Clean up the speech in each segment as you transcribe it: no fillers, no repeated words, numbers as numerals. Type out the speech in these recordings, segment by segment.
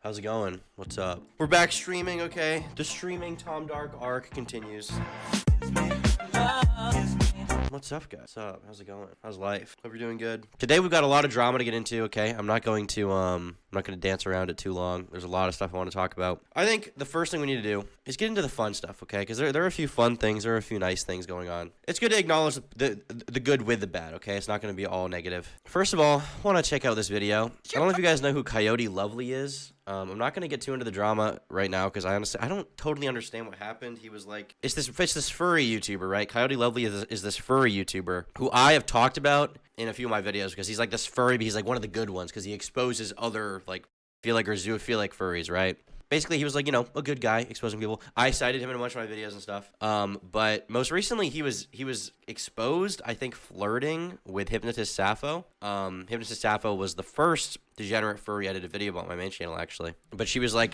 How's it going? What's up? We're back streaming, okay? The streaming Tom Dark arc continues. What's up, guys? What's up? How's it going? How's life? Hope you're doing good. Today we've got a lot of drama to get into, okay? I'm not going to dance around it too long. There's a lot of stuff I want to talk about. I think the first thing we need to do is get into the fun stuff, okay? Because there are a few fun things, there are a few nice things going on. It's good to acknowledge the good with the bad, okay? It's not going to be all negative. First of all, I want to check out this video. I don't know if you guys know who Coyote Lovely is. I'm not going to get too into the drama right now because I don't totally understand what happened. He was like, it's this furry YouTuber, right? Coyote Lovely is this furry YouTuber who I have talked about in a few of my videos because he's like this furry, but he's like one of the good ones because he exposes other like feelike or zoophilic furries, right? Basically, he was like, you know, a good guy exposing people. I cited him in a bunch of my videos and stuff. But most recently, he was exposed, I think, flirting with Hypnotist Sappho. Hypnotist Sappho was the first degenerate furry I did a video about on my main channel, actually. But she was like,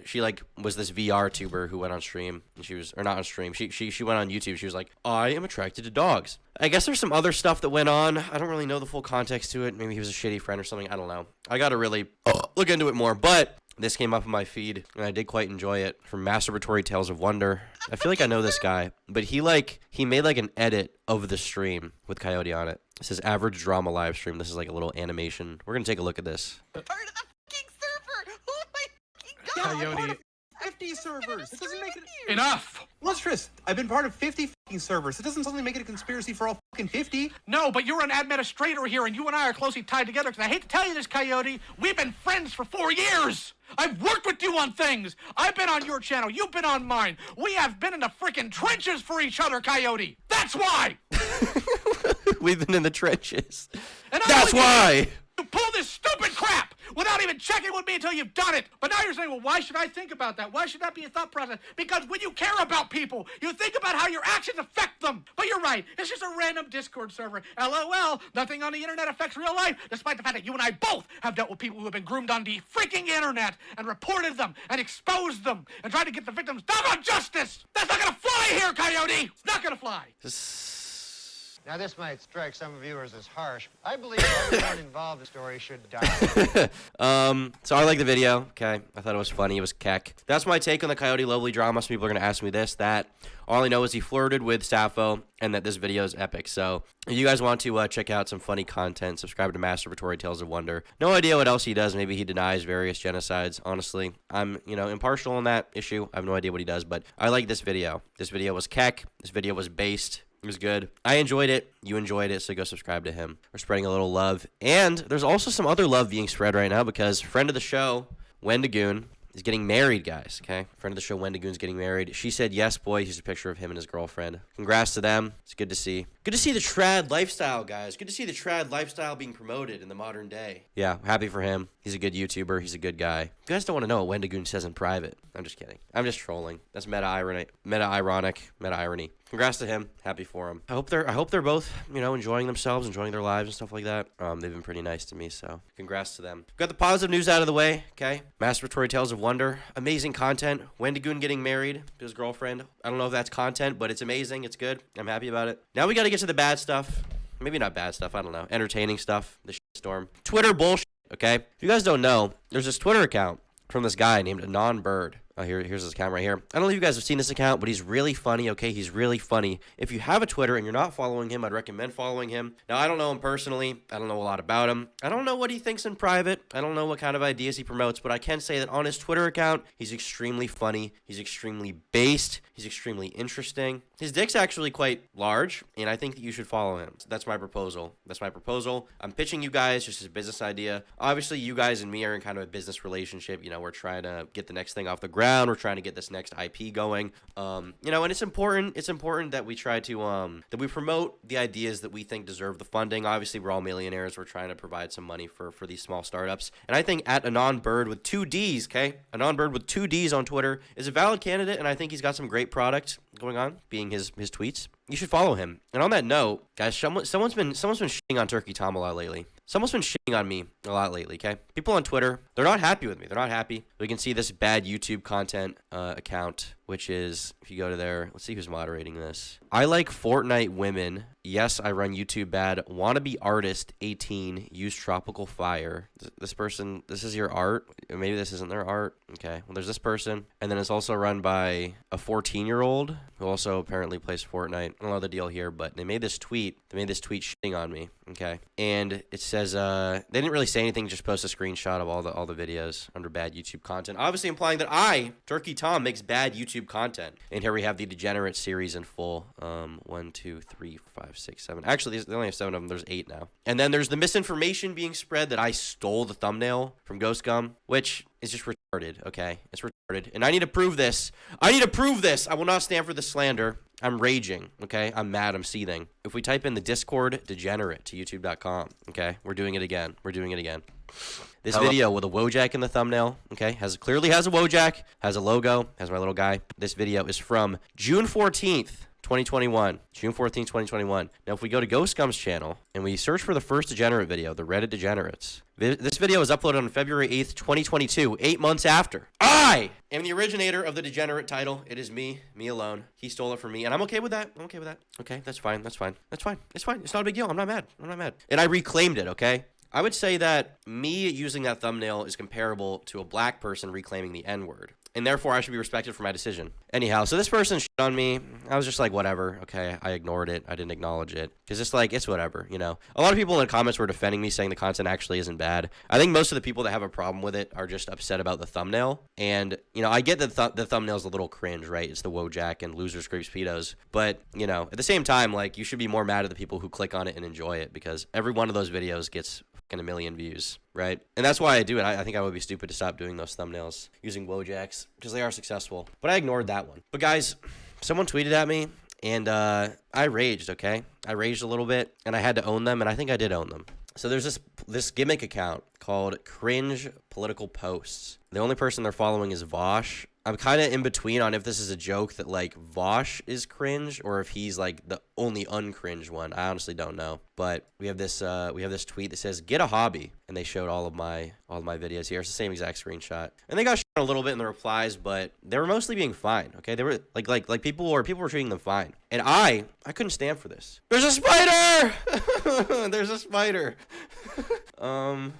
she was this VR tuber who went on stream. And she was, or not on stream. She went on YouTube. She was like, I am attracted to dogs. I guess there's some other stuff that went on. I don't really know the full context to it. Maybe he was a shitty friend or something. I don't know. I got to really look into it more. But this came up in my feed, and I did quite enjoy it. From Masturbatory Tales of Wonder. I feel like I know this guy, but he made like an edit of the stream with Coyote on it. It says average drama live stream. This is like a little animation. We're gonna take a look at this. Part of the fucking server. Oh my fucking god. Coyote. 50 servers. It doesn't make it Enough. Lustrous. I've been part of 50 fucking servers. It doesn't suddenly make it a conspiracy for all fucking 50. No, but you're an administrator here, and you and I are closely tied together. Because I hate to tell you this, Coyote, we've been friends for 4 years. I've worked with you on things. I've been on your channel. You've been on mine. We have been in the freaking trenches for each other, Coyote. That's why. We've been in the trenches. And That's why. You pull this stupid crap without even checking with me until you've done it. But now you're saying, well, why should I think about that? Why should that be a thought process? Because when you care about people, you think about how your actions affect them. But you're right. It's just a random Discord server. LOL. Nothing on the internet affects real life, despite the fact that you and I both have dealt with people who have been groomed on the freaking internet and reported them and exposed them and tried to get the victims doggone justice. That's not going to fly here, Coyote. It's not going to fly. Now, this might strike some viewers as harsh. I believe everyone involved in the story should die. So I like the video, okay? I thought it was funny. It was keck. That's my take on the Coyote Lovely drama. Some people are going to ask me this, that. All I know is he flirted with Sappho and that this video is epic. So if you guys want to check out some funny content, subscribe to Masturbatory Tales of Wonder. No idea what else he does. Maybe he denies various genocides. Honestly, I'm, impartial on that issue. I have no idea what he does, but I like this video. This video was keck. This video was based. It was good. I enjoyed it. You enjoyed it, so go subscribe to him. We're spreading a little love. And there's also some other love being spread right now because friend of the show, Wendigoon, is getting married, guys, okay? Friend of the show, Wendigoon's getting married. She said yes, boy. Here's a picture of him and his girlfriend. Congrats to them. It's good to see. Good to see the trad lifestyle, guys. Good to see the trad lifestyle being promoted in the modern day. Yeah, happy for him. He's a good YouTuber. He's a good guy. If you guys don't want to know what Wendigoon says in private, I'm just kidding. I'm just trolling. That's meta-ironic, meta-irony. Congrats to him. Happy for him. I hope they're both, enjoying themselves, enjoying their lives and stuff like that. They've been pretty nice to me, so congrats to them. Got the positive news out of the way, okay? Masturbatory Tales of Wonder. Amazing content. Wendigoon getting married to his girlfriend. I don't know if that's content, but it's amazing. It's good. I'm happy about it. Now we got to get to the bad stuff. Maybe not bad stuff. I don't know. Entertaining stuff. The shitstorm. Twitter bullshit, okay? If you guys don't know, there's this Twitter account from this guy named Anonbird. Here's his account right here. I don't know if you guys have seen this account, but he's really funny, okay? He's really funny. If you have a Twitter and you're not following him, I'd recommend following him. Now, I don't know him personally. I don't know a lot about him. I don't know what he thinks in private. I don't know what kind of ideas he promotes, but I can say that on his Twitter account, he's extremely funny. He's extremely based. He's extremely interesting. His dick's actually quite large, and I think that you should follow him. So that's my proposal. I'm pitching you guys just as a business idea. Obviously, you guys and me are in kind of a business relationship. We're trying to get the next thing off the ground. We're trying to get this next IP going. And it's important that we try to that we promote the ideas that we think deserve the funding. Obviously, we're all millionaires. We're trying to provide some money for these small startups. And I think at Anonbird with 2 Ds, okay? Anonbird with 2 Ds on Twitter is a valid candidate, and I think he's got some great product going on, being his tweets. You should follow him. And on that note, guys, someone's been shitting on Turkey Tom a lot lately. Someone's been shitting on me a lot lately, okay? People on Twitter they're not happy with me. They're not happy. We can see this bad YouTube content account, which is, if you go to there, let's see who's moderating this. I like Fortnite women. Yes, I run YouTube bad. Wannabe artist 18. Use tropical fire. This person, this is your art. Maybe this isn't their art. Okay. Well, there's this person. And then it's also run by a 14-year-old who also apparently plays Fortnite. I don't know the deal here, but they made this tweet. They made this tweet shitting on me. Okay. And it says, they didn't really say anything, just post a screenshot of all the videos under bad YouTube content. Obviously implying that I, Turkey Tom, makes bad YouTube content. And here we have the Degenerate series in full. 1, 2, 3, 5, 6, 7. Actually, they only have 7 of them. There's 8 now. And then there's the misinformation being spread that I stole the thumbnail from Ghost Gum, which is just retarded, okay? It's retarded. And I need to prove this. I need to prove this. I will not stand for this slander. I'm raging, okay? I'm mad. I'm seething. If we type in the Discord degenerate to youtube.com, okay? We're doing it again. We're doing it again. This video with a Wojak in the thumbnail, okay, clearly has a Wojak, has a logo, has my little guy. This video is from June 14th, 2021. June 14th, 2021. Now, if we go to Ghost Gum's channel and we search for the first Degenerate video, the Reddit Degenerates, this video was uploaded on February 8th, 2022, 8 months after. I am the originator of the Degenerate title. It is me alone. He stole it from me, and I'm okay with that. I'm okay with that. Okay, that's fine. That's fine. That's fine. It's fine. It's not a big deal. I'm not mad. I'm not mad. And I reclaimed it, okay? I would say that me using that thumbnail is comparable to a black person reclaiming the N-word. And therefore, I should be respected for my decision. Anyhow, so this person shit on me. I was just like, whatever. Okay, I ignored it. I didn't acknowledge it. Because it's like, it's whatever, you know. A lot of people in the comments were defending me, saying the content actually isn't bad. I think most of the people that have a problem with it are just upset about the thumbnail. And, you know, I get that the thumbnail's a little cringe, right? It's the Wojak and Loser Scrapes Speedos. But, you know, at the same time, like, you should be more mad at the people who click on it and enjoy it. Because every one of those videos gets a million views, right? And that's why I do it. I think I would be stupid to stop doing those thumbnails using Wojaks because they are successful. But I ignored that one. But guys, someone tweeted at me and I raged, okay? I raged a little bit and I had to own them, and I think I did own them. So there's this gimmick account called Cringe Political Posts. The only person they're following is Vosh. I'm kind of in between on if this is a joke that, like, Vosh is cringe or if he's, like, the only uncringe one. I honestly don't know. But we have this tweet that says, "Get a hobby." And they showed all of my videos here. It's the same exact screenshot. And they got shit a little bit in the replies, but they were mostly being fine, okay? They were, like people were treating them fine. And I couldn't stand for this. There's a spider! There's a spider. I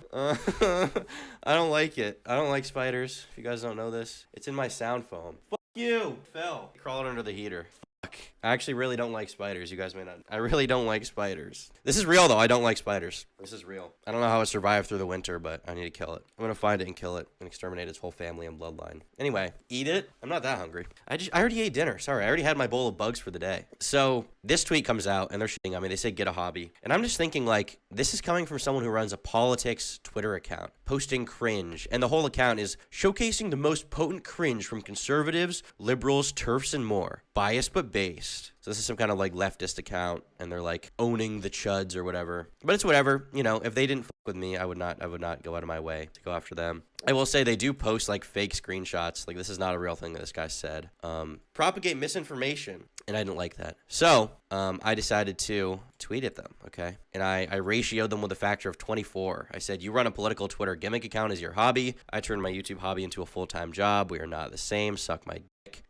don't like it. I don't like spiders. If you guys don't know this, it's in my sound foam. Fuck you. Fell. Crawled under the heater. Fuck. I actually really don't like spiders. You guys may not. I really don't like spiders. This is real though. I don't like spiders. This is real. I don't know how it survived through the winter, but I need to kill it. I'm gonna find it and kill it and exterminate its whole family and bloodline. Anyway, eat it. I'm not that hungry. I already ate dinner. Sorry, I already had my bowl of bugs for the day. So this tweet comes out and they're shitting on me. They say get a hobby, and I'm just thinking, like, this is coming from someone who runs a politics Twitter account, posting cringe, and the whole account is showcasing the most potent cringe from conservatives, liberals, TERFs, and more. Biased but based. So this is some kind of like leftist account, and they're like owning the chuds or whatever. But it's whatever, you know. If they didn't fuck with me, I would not go out of my way to go after them. I will say they do post like fake screenshots. Like, this is not a real thing that this guy said. Propagate misinformation, and I didn't like that. So I decided to tweet at them, okay? And I ratioed them with a factor of 24. I said, you run a political Twitter gimmick account as your hobby. I turned my YouTube hobby into a full-time job. We are not the same. Suck my dick.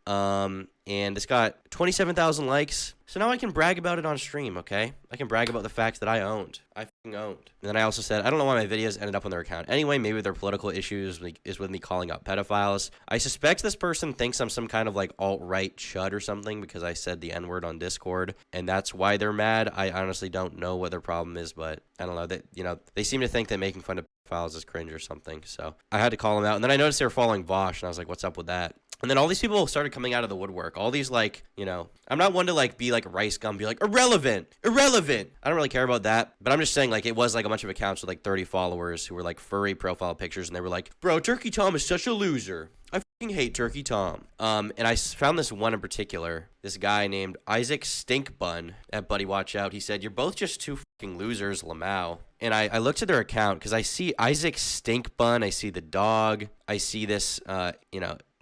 And it's got 27,000 likes. So now I can brag about it on stream, okay? I can brag about the facts that I owned. I fucking owned. And then I also said, I don't know why my videos ended up on their account. Anyway, maybe their political issues is with me calling out pedophiles. I suspect this person thinks I'm some kind of like alt-right chud or something because I said the N-word on Discord, and that's why they're mad. I honestly don't know what their problem is, but I don't know. They seem to think that making fun of pedophiles is cringe or something. So I had to call them out. And then I noticed they were following Vosh, and I was like, what's up with that? And then all these people started coming out of the woodwork. All these, like, you know, I'm not one to, like, be like Rice Gum, be like, irrelevant. I don't really care about that. But I'm just saying, like, it was, like, a bunch of accounts with, like, 30 followers who were, like, furry profile pictures. And they were like, bro, Turkey Tom is such a loser. I fucking hate Turkey Tom. And I found this one in particular. This guy named Isaac Stinkbun at Buddy Watch Out. He said, you're both just two fucking losers, Lamau. And I looked at their account because I see Isaac Stinkbun. I see the dog. I see this,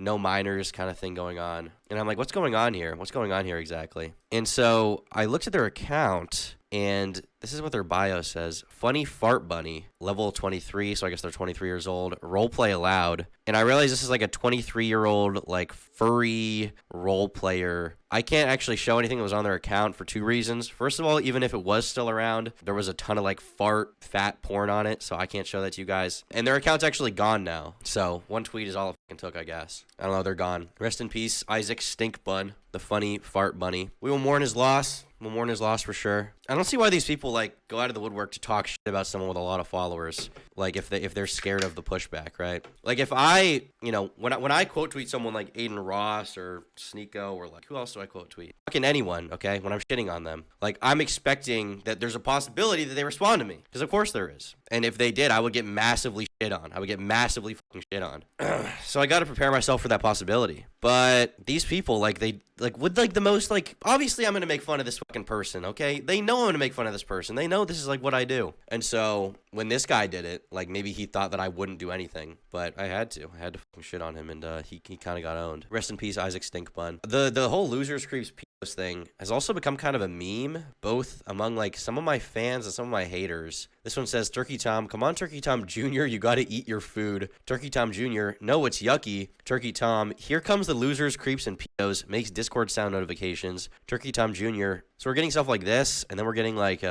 no minors kind of thing going on. And I'm like, what's going on here? What's going on here exactly? And so I looked at their account And this is what their bio says. Funny fart bunny, level 23, so I guess they're 23 years old. Roleplay allowed. And I realize this is like a 23-year-old, like, furry role player. I can't actually show anything that was on their account for 2 reasons. First of all, even if it was still around, there was a ton of, like, fat porn on it, so I can't show that to you guys. And their account's actually gone now. So 1 tweet is all it fucking took, I guess. I don't know, they're gone. Rest in peace, Isaac Stinkbun, the funny fart bunny. We will mourn his loss. We'll mourn his loss for sure. I don't see why these people, like, go out of the woodwork to talk shit about someone with a lot of followers. Like, if they're scared of the pushback, right? Like, if I, you know, when I quote tweet someone like Adin Ross or Sneeko or, like, who else do I quote tweet? Fucking anyone, okay? When I'm shitting on them. Like, I'm expecting that there's a possibility that they respond to me. Because, of course, there is. And if they did, I would get massively shit on. I would get massively fucking shit on. So I got to prepare myself for that possibility. But these people, like, they, like, would, like, the most, like, obviously I'm going to make fun of this fucking person, okay? They know I'm going to make fun of this person. They know this is, like, what I do. And so when this guy did it, like, maybe he thought that I wouldn't do anything. But I had to. I had to fucking shit on him, and he kind of got owned. Rest in peace, Isaac Stinkbun. The whole Losers Creeps thing has also become kind of a meme, both among, like, some of my fans and some of my haters. This one says, Turkey Tom, come on, Turkey Tom Jr., you gotta eat your food. Turkey Tom Jr., no, it's yucky. Turkey Tom, here comes the Losers, Creeps, and Pedos, makes Discord sound notifications. Turkey Tom Jr., so we're getting stuff like this, and then we're getting, like,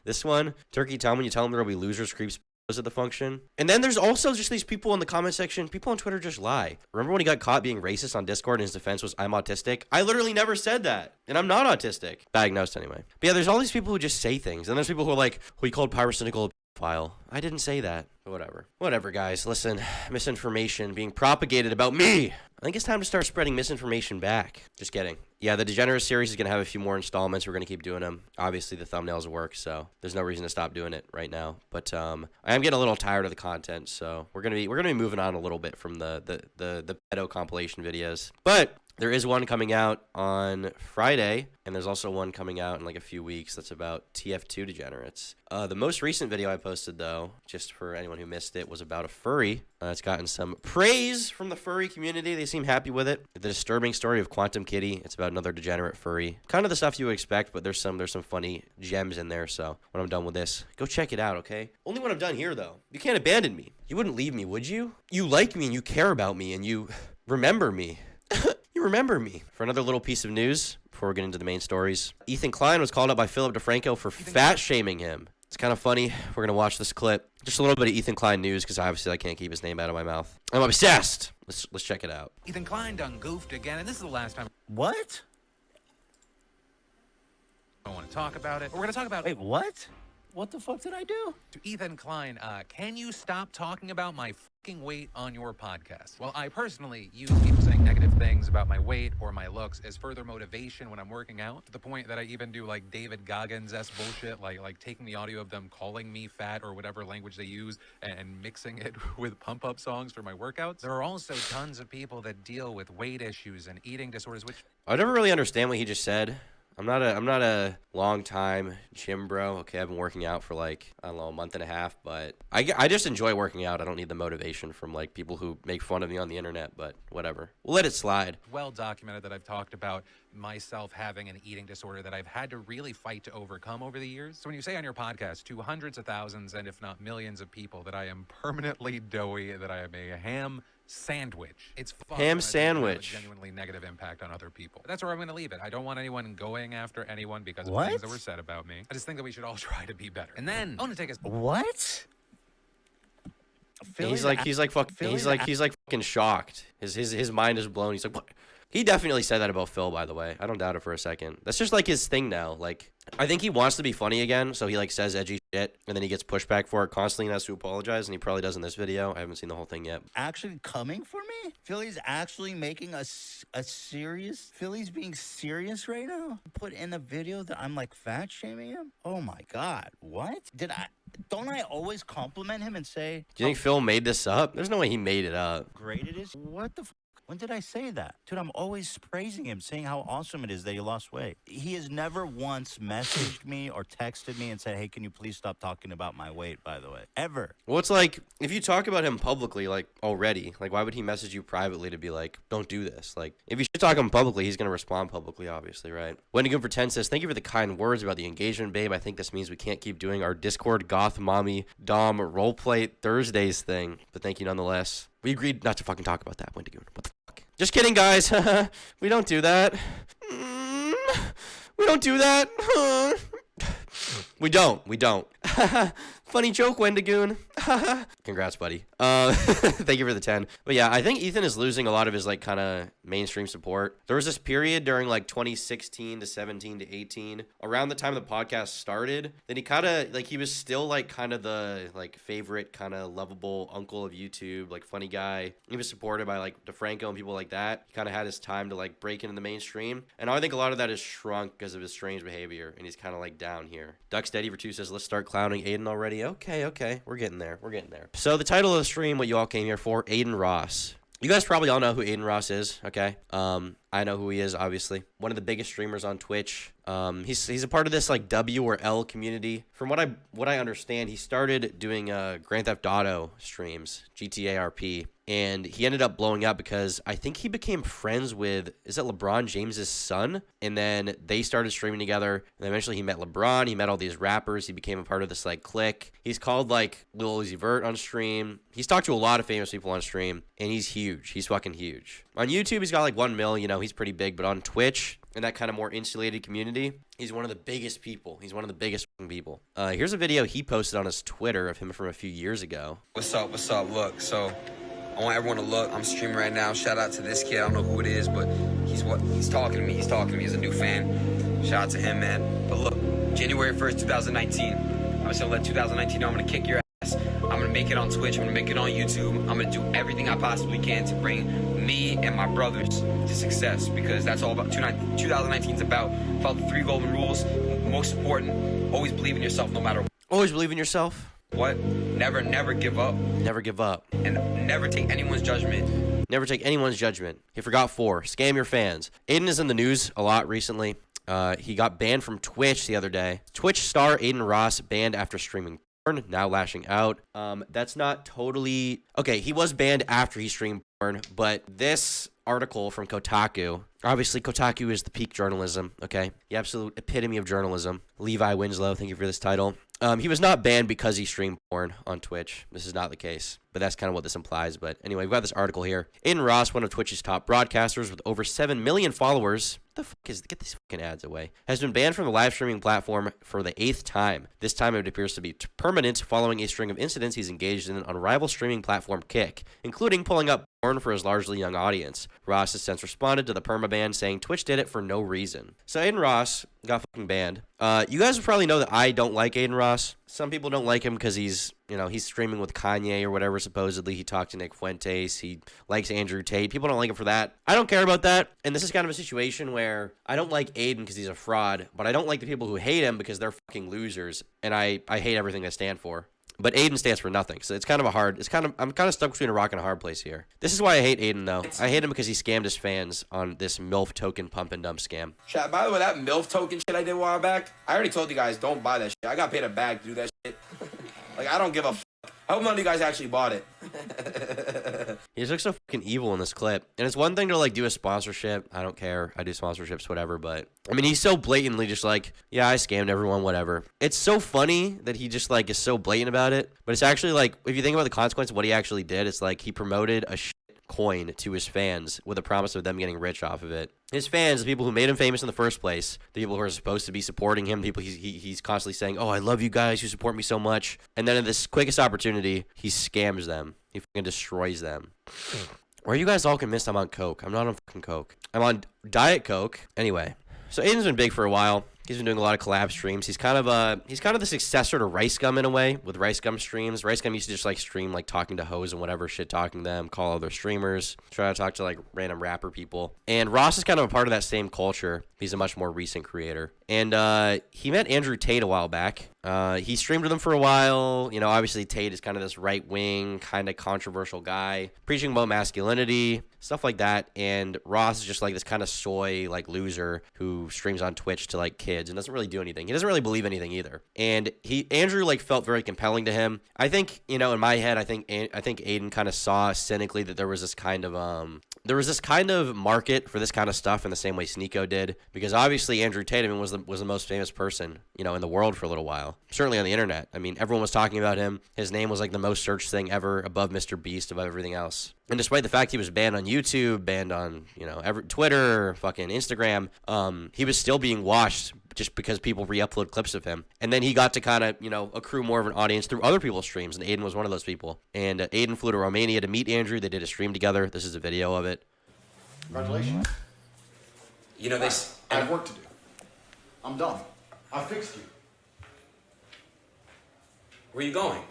this one. Turkey Tom, when you tell them there'll be Losers, Creeps, was it the function? And then there's also just these people in the comment section. People on Twitter just lie. Remember when he got caught being racist on Discord and his defense was, I'm autistic? I literally never said that. And I'm not autistic. Diagnosed anyway. But yeah, there's all these people who just say things. And there's people who are like, we called Pyrocynical a file. I didn't say that. Whatever. Whatever, guys. Listen, misinformation being propagated about me. I think it's time to start spreading misinformation back. Just kidding. Yeah, the Degenerate series is going to have a few more installments. We're going to keep doing them. Obviously, the thumbnails work, so there's no reason to stop doing it right now. But I am getting a little tired of the content, so we're going to be moving on a little bit from the pedo compilation videos. But there is one coming out on Friday, and there's also one coming out in like a few weeks that's about TF2 degenerates. The most recent video I posted, though, just for anyone who missed it, was about a furry. It's gotten some praise from the furry community. They seem happy with it. The disturbing story of Quantum Kitty. It's about another degenerate furry. Kind of the stuff you would expect, but there's some funny gems in there. So when I'm done with this, go check it out, okay? Only when I'm done here, though. You can't abandon me. You wouldn't leave me, would you? You like me and you care about me and you remember me. You remember me. For another little piece of news, before we get into the main stories, Ethan Klein was called out by Philip DeFranco for fat-shaming him. It's kind of funny. We're going to watch this clip. Just a little bit of Ethan Klein news, because obviously I can't keep his name out of my mouth. I'm obsessed. Let's check it out. Ethan Klein done goofed again, and this is the last time. What? I want to talk about it. We're going to talk about... Wait, what? What the fuck did I do? To Ethan Klein, can you stop talking about my fucking weight on your podcast? Well, I personally use people saying negative things about my weight or my looks as further motivation when I'm working out, to the point that I even do like David Goggins-esque bullshit, like taking the audio of them calling me fat or whatever language they use and mixing it with pump-up songs for my workouts. There are also tons of people that deal with weight issues and eating disorders, which... I never really understand what he just said. I'm not a long time gym bro. Okay, I've been working out for like, I don't know, a month and a half, but I just enjoy working out. I don't need the motivation from like people who make fun of me on the internet, but whatever. We'll let it slide. Well documented that I've talked about myself having an eating disorder that I've had to really fight to overcome over the years. So when you say on your podcast to hundreds of thousands and if not millions of people that I am permanently doughy, that I am a ham sandwich, it's fun. Ham sandwich. Have a genuinely negative impact on other people. That's where I'm going to leave it. I don't want anyone going after anyone because of What? things that were said about me. I just think that we should all try to be better. And then I want to take us. What? He's like fucking shocked. His mind is blown. He's like, what? He definitely said that about Phil, by the way. I don't doubt it for a second. That's just like his thing now. Like, I think he wants to be funny again, so he like says edgy shit, and then he gets pushback for it constantly and has to apologize, and he probably does in this video. I haven't seen the whole thing yet. Actually coming for me? Philly's actually making a serious... Philly's being serious right now? Put in a video that I'm like fat shaming him? Oh my God. What? Don't I always compliment him and say... Do you think Phil made this up? There's no way he made it up. Great it is? What the When did I say that? Dude, I'm always praising him, saying how awesome it is that he lost weight. He has never once messaged me or texted me and said, hey, can you please stop talking about my weight, by the way? Ever. Well, it's like, if you talk about him publicly, like, already, like, why would he message you privately to be like, don't do this? Like, if you should talk to him publicly, he's going to respond publicly, obviously, right? Wendigoon for 10 says, thank you for the kind words about the engagement, babe. I think this means we can't keep doing our Discord goth mommy dom roleplay Thursdays thing, but thank you nonetheless. We agreed not to fucking talk about that, Wendigoon. What the fuck? Just kidding, guys. We don't do that. We don't do that. We don't. Funny joke, Wendigoon. Congrats, buddy. Thank you for the 10. But yeah, I think Ethan is losing a lot of his like kind of mainstream support. There was this period during like 2016 to 17 to 18, around the time the podcast started, that he kind of like, he was still like kind of the like favorite kind of lovable uncle of YouTube, like funny guy. He was supported by like DeFranco and people like that. He kind of had his time to like break into the mainstream. And I think a lot of that is shrunk because of his strange behavior, and he's kind of like down here. Duck Steady for 2 says, let's start clowning Adin already. Okay. We're getting there. So the title of the stream, what you all came here for, Adin Ross. You guys probably all know who Adin Ross is, okay? I know who he is, obviously. One of the biggest streamers on Twitch. He's a part of this like W or L community. From what I understand, he started doing Grand Theft Auto streams, GTA RP, and he ended up blowing up because I think he became friends with, is it LeBron James's son? And then they started streaming together, and eventually he met LeBron. He met all these rappers. He became a part of this like clique. He's called like Lil Uzi Vert on stream. He's talked to a lot of famous people on stream, and he's huge. He's fucking huge. On YouTube, he's got like 1 mil. You know, he's pretty big. But on Twitch, in that kind of more insulated community, he's one of the biggest people. He's one of the biggest people. Here's a video he posted on his Twitter of him from a few years ago. What's up? Look, so I want everyone to look. I'm streaming right now. Shout out to this kid. I don't know who it is, but he's talking to me. He's a new fan. Shout out to him, man. But look, January 1st, 2019. I'm just gonna let 2019 know I'm gonna kick your ass. I'm gonna make it on Twitch. I'm gonna make it on YouTube. I'm gonna do everything I possibly can to bring me and my brothers to success, because that's all about 2019 is about. Follow the 3 golden rules. Most important, always believe in yourself no matter what. Always believe in yourself. What? Never give up. Never give up. And never take anyone's judgment. Never take anyone's judgment. He forgot 4. Scam your fans. Adin is in the news a lot recently. He got banned from Twitch the other day. Twitch star Adin Ross banned after streaming porn, now lashing out. That's not totally... Okay, he was banned after he streamed porn, but this article from Kotaku... Obviously, Kotaku is the peak journalism, okay? The absolute epitome of journalism. Levi Winslow, thank you for this title. He was not banned because he streamed porn on Twitch. This is not the case, but that's kind of what this implies. But anyway, we've got this article here. Adin Ross, one of Twitch's top broadcasters with over 7 million followers. What the fuck is... Get these fucking ads away. Has been banned from the live streaming platform for the 8th time. This time it appears to be permanent following a string of incidents he's engaged in on rival streaming platform Kick, including pulling up porn for his largely young audience. Ross has since responded to the permaban, saying Twitch did it for no reason. So Adin Ross got fucking banned. You guys probably know that I don't like Adin Ross. Some people don't like him because he's streaming with Kanye or whatever, supposedly. He talked to Nick Fuentes. He likes Andrew Tate. People don't like him for that. I don't care about that. And this is kind of a situation where I don't like Adin because he's a fraud, but I don't like the people who hate him because they're fucking losers. And I hate everything they stand for. But Adin stands for nothing, so I'm kind of stuck between a rock and a hard place here. This is why I hate Adin, though. I hate him because he scammed his fans on this MILF token pump and dump scam. Chat, by the way, that MILF token shit I did a while back, I already told you guys, don't buy that shit. I got paid a bag to do that shit. Like, I don't give a fuck. I hope none of you guys actually bought it. He just looks so fucking evil in this clip. And it's one thing to, like, do a sponsorship. I don't care. I do sponsorships, whatever. But, I mean, he's so blatantly just like, yeah, I scammed everyone, whatever. It's so funny that he just, like, is so blatant about it. But it's actually, like, if you think about the consequence of what he actually did, it's like he promoted a coin to his fans with a promise of them getting rich off of it. His fans, the people who made him famous in the first place, the people who are supposed to be supporting him, people he's constantly saying, oh, I love you guys who support me so much. And then at this quickest opportunity, he scams them. He fucking destroys them. Why are you guys all convinced I'm on Coke? I'm not on fucking Coke. I'm on Diet Coke. Anyway, so Adin's been big for a while. He's been doing a lot of collab streams. He's kind of the successor to Rice Gum in a way with Rice Gum streams. Rice Gum used to just like stream like talking to hoes and whatever shit, talking to them, call other streamers, try to talk to like random rapper people. And Ross is kind of a part of that same culture. He's a much more recent creator. And he met Andrew Tate a while back. He streamed with them for a while. You know, obviously Tate is kind of this right-wing, kind of controversial guy, preaching about masculinity, stuff like that. And Ross is just like this kind of soy, like, loser who streams on Twitch to, like, kids and doesn't really do anything. He doesn't really believe anything either. And Andrew, like, felt very compelling to him. I think, you know, in my head, I think Adin kind of saw cynically that there was this kind of market for this kind of stuff in the same way Sneeko did, because obviously Andrew Tate was the most famous person, you know, in the world for a little while, certainly on the internet. I mean, everyone was talking about him. His name was like the most searched thing ever, above Mr. Beast, above everything else. And despite the fact he was banned on YouTube, banned on, you know, Twitter, fucking Instagram, he was still being watched just because people re-upload clips of him. And then he got to kind of, you know, accrue more of an audience through other people's streams, and Adin was one of those people. And Adin flew to Romania to meet Andrew. They did a stream together. This is a video of it. Congratulations. You know, this. I have work to do. I'm done. I fixed you. Where you going?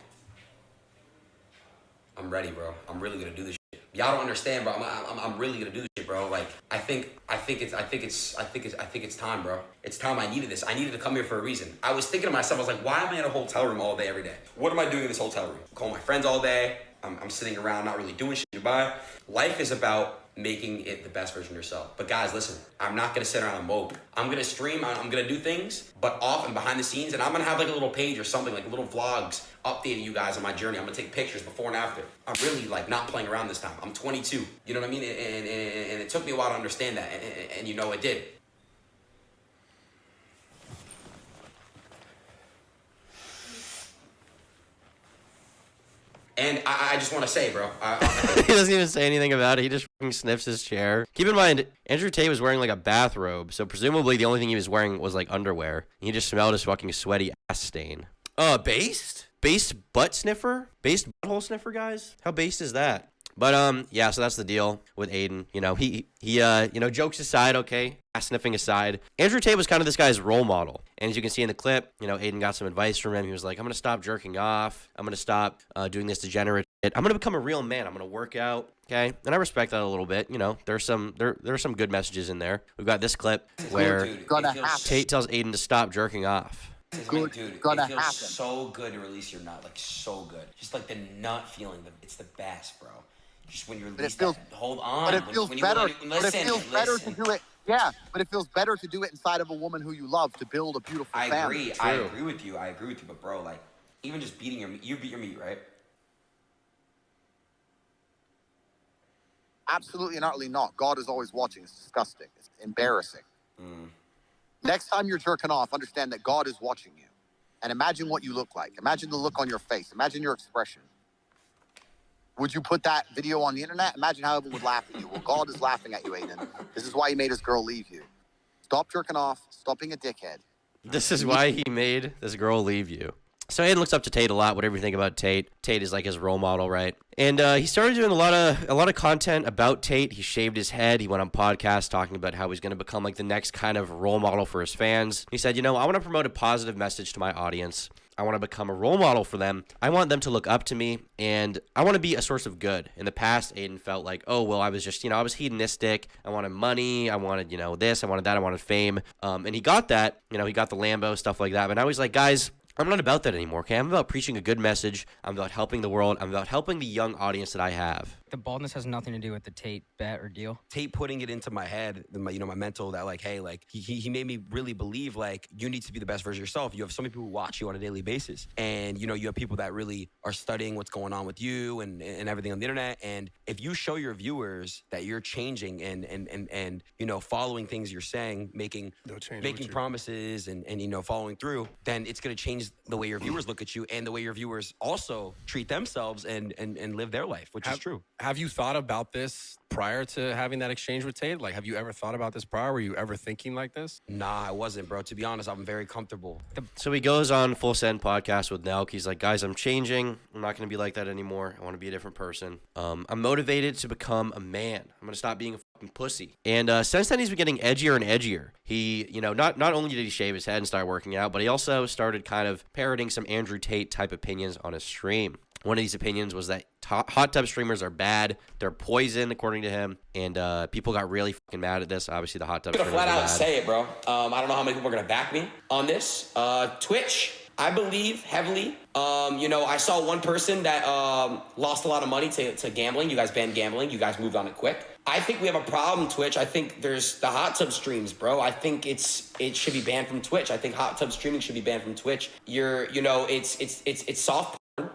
I'm ready, bro. I'm really gonna do this shit. Y'all don't understand, bro. I'm really gonna do this shit, bro. Like, I think it's time, bro. It's time. I needed this. I needed to come here for a reason. I was thinking to myself, I was like, why am I in a hotel room all day, every day? What am I doing in this hotel room? Calling my friends all day. I'm sitting around, not really doing shit. Goodbye. Life is about making it the best version of yourself. But guys, listen, I'm not gonna sit around and mope. I'm gonna stream, I'm gonna do things, but off and behind the scenes, and I'm gonna have like a little page or something, like little vlogs, updating you guys on my journey. I'm gonna take pictures before and after. I'm really like not playing around this time. I'm 22, you know what I mean? And it took me a while to understand that, and you know it did. And I just want to say, bro. He doesn't even say anything about it. He just fucking sniffs his chair. Keep in mind, Andrew Tate was wearing like a bathrobe, so presumably the only thing he was wearing was like underwear. He just smelled his fucking sweaty ass stain. Based? Based butt sniffer? Based butthole sniffer, guys? How based is that? But, yeah, so that's the deal with Adin. You know, he you know, jokes aside, okay, ass sniffing aside, Andrew Tate was kind of this guy's role model. And as you can see in the clip, you know, Adin got some advice from him. He was like, I'm going to stop jerking off. I'm going to stop doing this degenerate shit. I'm going to become a real man. I'm going to work out, okay? And I respect that a little bit. You know, there are some good messages in there. We've got this clip where Tate tells Adin to stop jerking off. Dude, it feels so good to release your nut, like so good. Just like the nut feeling, it's the best, bro. Just when you're released, hold on. But it feels better. But it feels better to do it. Yeah, but it feels better to do it inside of a woman who you love to build a beautiful family. I agree with you. But bro, like, even just beating you beat your meat, right? Absolutely and utterly not. God is always watching. It's disgusting. It's embarrassing. Next time you're jerking off, understand that God is watching you. And imagine what you look like. Imagine the look on your face. Imagine your expression. Would you put that video on the internet? Imagine how everyone would laugh at you. Well, God is laughing at you, Adin. This is why he made his girl leave you. Stop jerking off. Stop being a dickhead. This is why he made this girl leave you. So Adin looks up to Tate a lot, whatever you think about Tate. Tate is like his role model, right? And he started doing a lot of content about Tate. He shaved his head. He went on podcasts talking about how he's going to become like the next kind of role model for his fans. He said, you know, I want to promote a positive message to my audience. I want to become a role model for them. I want them to look up to me, and I want to be a source of good. In the past, Adin felt like, oh, well, I was just, you know, I was hedonistic. I wanted money. I wanted, you know, this. I wanted that. I wanted fame. And he got that. You know, he got the Lambo, stuff like that. But now he's like, guys, I'm not about that anymore, okay? I'm about preaching a good message. I'm about helping the world. I'm about helping the young audience that I have. The baldness has nothing to do with the Tate bet or deal. Tate putting it into my head, you know, my mental, that like, hey, like he made me really believe like you need to be the best version of yourself. You have so many people who watch you on a daily basis, and you know you have people that really are studying what's going on with you and everything on the internet. And if you show your viewers that you're changing and you know following things you're saying, making promises and you know following through, then it's gonna change the way your viewers look at you and the way your viewers also treat themselves and live their life, which is true. Have you thought about this prior to having that exchange with Tate? Like, have you ever thought about this prior? Were you ever thinking like this? Nah, I wasn't, bro. To be honest, I'm very comfortable. So he goes on Full Send podcast with Nelk. He's like, guys, I'm changing. I'm not going to be like that anymore. I want to be a different person. I'm motivated to become a man. I'm going to stop being a fucking pussy. And since then, he's been getting edgier and edgier. He, you know, not only did he shave his head and start working out, but he also started kind of parroting some Andrew Tate type opinions on his stream. One of these opinions was that hot tub streamers are bad. They're poison, according to him. And people got really fucking mad at this. Obviously, the hot tub streamers I'm gonna flat out bad. say it, bro. I don't know how many people are gonna back me on this. Twitch, I believe heavily. You know, I saw one person that lost a lot of money to gambling. You guys banned gambling. You guys moved on it quick. I think we have a problem, Twitch. I think there's the hot tub streams, bro. I think it should be banned from Twitch. I think hot tub streaming should be banned from Twitch. It's soft porn.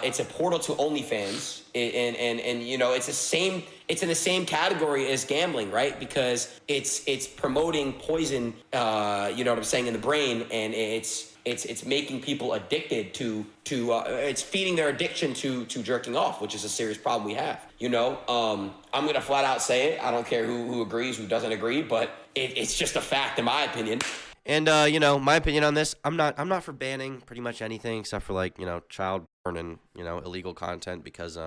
It's a portal to OnlyFans, and you know, it's in the same category as gambling, right? Because it's promoting poison, you know what I'm saying, in the brain, and it's making people addicted to it's feeding their addiction to jerking off, which is a serious problem we have. You know, I'm gonna flat out say it. I don't care who agrees, who doesn't agree, but it's just a fact in my opinion. And you know, my opinion on this, I'm not for banning pretty much anything except for, like, you know, child porn and, you know, illegal content, because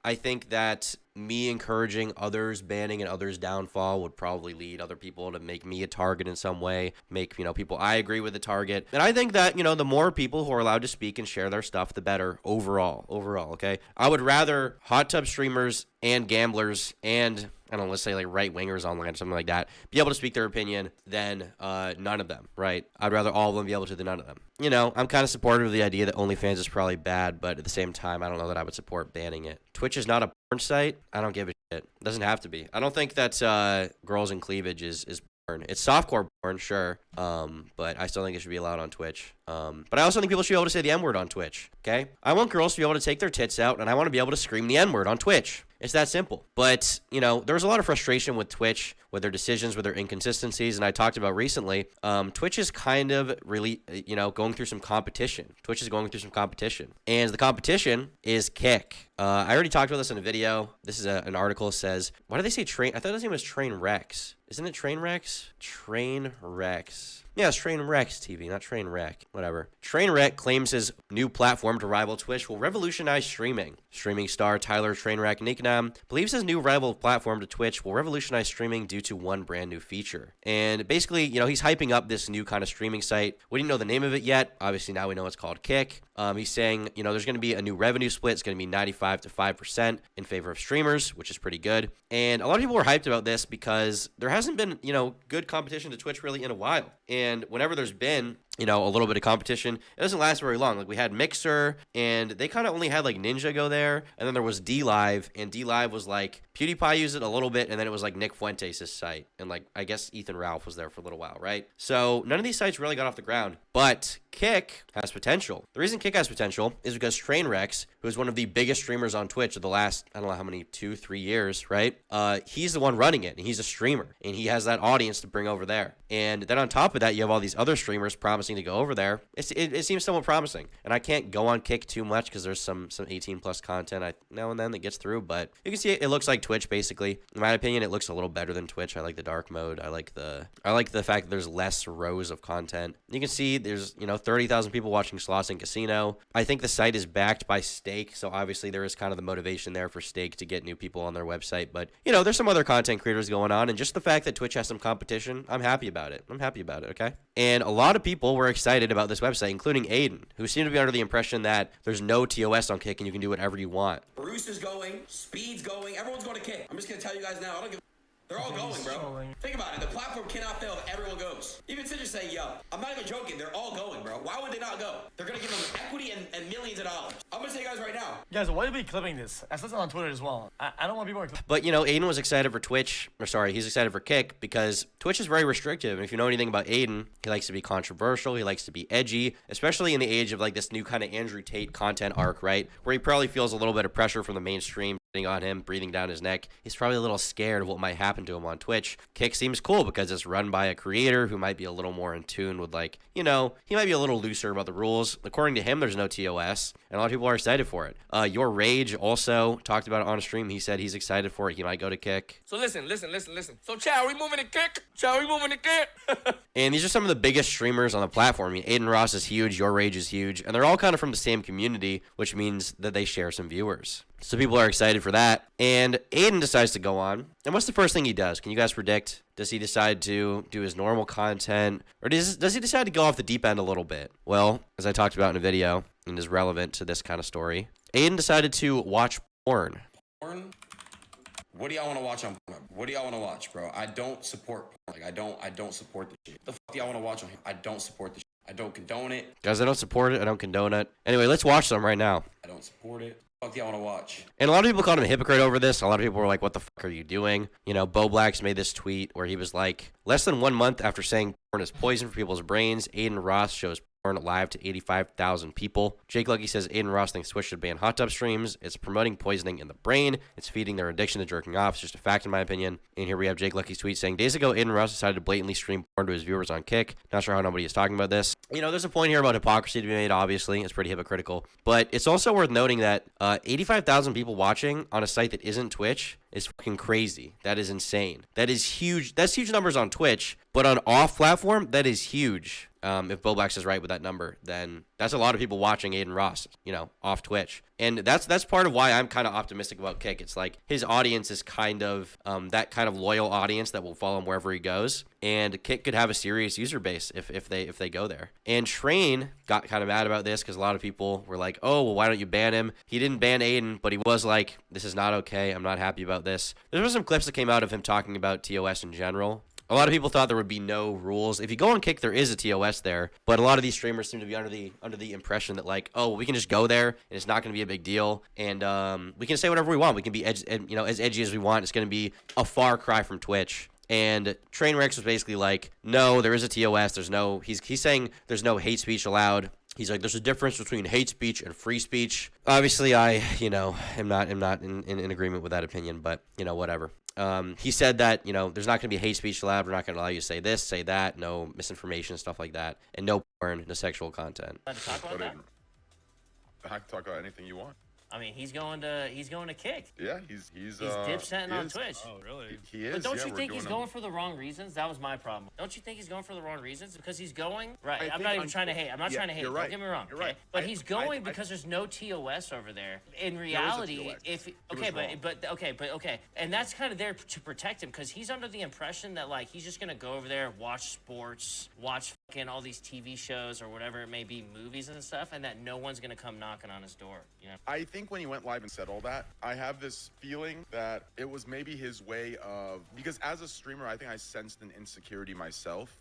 I think that me encouraging others banning and others downfall would probably lead other people to make me a target in some way, make, you know, people I agree with a target. And I think that, you know, the more people who are allowed to speak and share their stuff, the better overall, okay? I would rather hot tub streamers and gamblers and, I don't know, let's say like right-wingers online or something like that, be able to speak their opinion than none of them, right? I'd rather all of them be able to than none of them. You know, I'm kind of supportive of the idea that OnlyFans is probably bad, but at the same time, I don't know that I would support banning it. Twitch is not a porn site. I don't give a shit. It doesn't have to be. I don't think that girls in cleavage is porn. It's softcore porn, sure, but I still think it should be allowed on Twitch. But I also think people should be able to say the N-word on Twitch, okay? I want girls to be able to take their tits out, and I want to be able to scream the N-word on Twitch. It's that simple. But, you know, there's a lot of frustration with Twitch, with their decisions, with their inconsistencies, and I talked about recently, Twitch is kind of really, you know, going through some competition. Twitch is going through some competition. And the competition is Kick. I already talked about this in a video. This is an article that says, why do they say train? I thought his name was Train Rex. Isn't it Train Rex? Train Rex. Yeah, it's Train Rex TV, not Train Wreck. Whatever. Trainwreck claims his new platform to rival Twitch will revolutionize streaming. Streaming star Tyler Trainwreck Nicknam believes his new rival platform to Twitch will revolutionize streaming due to one brand new feature. And basically, you know, he's hyping up this new kind of streaming site. We didn't know the name of it yet. Obviously, now we know it's called Kick. He's saying, you know, there's going to be a new revenue split. It's going to be 95 to 5% in favor of streamers, which is pretty good. And a lot of people were hyped about this because there hasn't been, you know, good competition to Twitch really in a while. And whenever there's been, you know, a little bit of competition, it doesn't last very long. Like, we had Mixer, and they kind of only had, like, Ninja go there, and then there was DLive, and DLive was, like, PewDiePie used it a little bit, and then it was, like, Nick Fuentes' site, and, like, I guess Ethan Ralph was there for a little while, right? So none of these sites really got off the ground, but Kick has potential. The reason Kick has potential is because Trainwreck, who is one of the biggest streamers on Twitch of the last, I don't know how many, 2-3 years, right? He's the one running it, and he's a streamer, and he has that audience to bring over there. And then on top of that, you have all these other streamers promising to go over there. It seems somewhat promising, and I can't go on Kick too much because there's some 18 plus content now and then that gets through, but you can see it looks like Twitch basically. In my opinion, it looks a little better than Twitch. I like the dark mode. I like the fact that there's less rows of content. You can see there's, you know, 30,000 people watching Slots and Casino. I think the site is backed by Stake, so obviously there is kind of the motivation there for Stake to get new people on their website, but you know, there's some other content creators going on, and just the fact that Twitch has some competition, I'm happy about it. Okay? And a lot of people were excited about this website, including Adin, who seemed to be under the impression that there's no TOS on Kick and you can do whatever you want. Bruce is going, Speed's going, everyone's going to Kick. I'm just going to tell you guys now, I don't give. They're all going, bro. Think about it. The platform cannot fail if everyone goes. Even Citrus say, yo, I'm not even joking. They're all going, bro. Why would they not go? They're going to give them equity and millions of dollars. I'm going to tell you guys right now. Guys, why are we clipping this? I said it on Twitter as well. I don't want people to. But, you know, Adin was excited for Twitch. He's excited for Kick because Twitch is very restrictive. And if you know anything about Adin, he likes to be controversial. He likes to be edgy, especially in the age of, like, this new kind of Andrew Tate content arc, right? Where he probably feels a little bit of pressure from the mainstream on him, breathing down his neck. He's probably a little scared of what might happen to him on Twitch. Kick seems cool because it's run by a creator who might be a little more in tune with, like, you know, he might be a little looser about the rules. According to him, there's no TOS, and a lot of people are excited for it. Your Rage also talked about it on a stream. He said he's excited for it. He might go to Kick. So listen. So, Chow, are we moving to Kick? And these are some of the biggest streamers on the platform. I mean, Adin Ross is huge. Your Rage is huge. And they're all kind of from the same community, which means that they share some viewers. So people are excited for that. And Adin decides to go on. And what's the first thing he does? Can you guys predict? Does he decide to do his normal content? Or does he decide to go off the deep end a little bit? Well, as I talked about in a video, and is relevant to this kind of story, Adin decided to watch porn. Porn? What do y'all want to watch on porn? What do y'all want to watch, bro? I don't support porn. Like, I don't support the shit. The fuck do y'all want to watch on here? I don't support the shit. I don't condone it. Guys, I don't support it. I don't condone it. Anyway, let's watch some right now. I don't support it. Fuck do y'all want to watch? And a lot of people called him a hypocrite over this. A lot of people were like, what the fuck are you doing? You know, Bo Blacks made this tweet where he was like, less than 1 month after saying porn is poison for people's brains, Adin Ross shows porn live to 85,000 people. Jake Lucky says Adin Ross thinks Twitch should ban hot tub streams. It's promoting poisoning in the brain. It's feeding their addiction to jerking off. It's just a fact in my opinion. And here we have Jake Lucky's tweet saying, days ago, Adin Ross decided to blatantly stream porn to his viewers on Kick. Not sure how nobody is talking about this. You know, there's a point here about hypocrisy to be made, obviously. It's pretty hypocritical. But it's also worth noting that 85,000 people watching on a site that isn't Twitch is fucking crazy. That is insane. That is huge. That's huge numbers on Twitch. But on off platform, that is huge. If Bobax is right with that number, then that's a lot of people watching Adin Ross, you know, off Twitch. And that's part of why I'm kind of optimistic about Kick. It's like his audience is kind of that kind of loyal audience that will follow him wherever he goes. And Kick could have a serious user base if they go there. And Train got kind of mad about this because a lot of people were like, oh, well, why don't you ban him? He didn't ban Adin, but he was like, this is not okay. I'm not happy about this. There were some clips that came out of him talking about TOS in general. A lot of people thought there would be no rules. If you go on Kick, there is a TOS there, but a lot of these streamers seem to be under the impression that like, oh, we can just go there and it's not going to be a big deal, and we can say whatever we want. We can be as edgy as we want. It's going to be a far cry from Twitch. And Trainwreck was basically like, no, there is a TOS. There's no. He's saying there's no hate speech allowed. He's like, there's a difference between hate speech and free speech. Obviously, I am not in agreement with that opinion, but whatever. He said that, there's not going to be hate speech allowed. We're not going to allow you to say this, say that, no misinformation, stuff like that, and no porn, no sexual content. I can talk about anything you want. I mean, he's going to Kick. Yeah, he's dipsetting on Twitch. Oh, really? He is. But don't you think he's going for the wrong reasons? That was my problem. Don't you think he's going for the wrong reasons? Because he's going right. I'm not even trying to hate. I'm not trying to hate. You're right. Don't get me wrong. You're right. But he's going because there's no TOS over there. In reality, okay, and that's kind of there to protect him because he's under the impression that like he's just gonna go over there, watch sports, watch fucking all these TV shows or whatever it may be, movies and stuff, and that no one's gonna come knocking on his door. I think when he went live and said all that, I have this feeling that it was maybe his way of, because as a streamer, I think I sensed an insecurity myself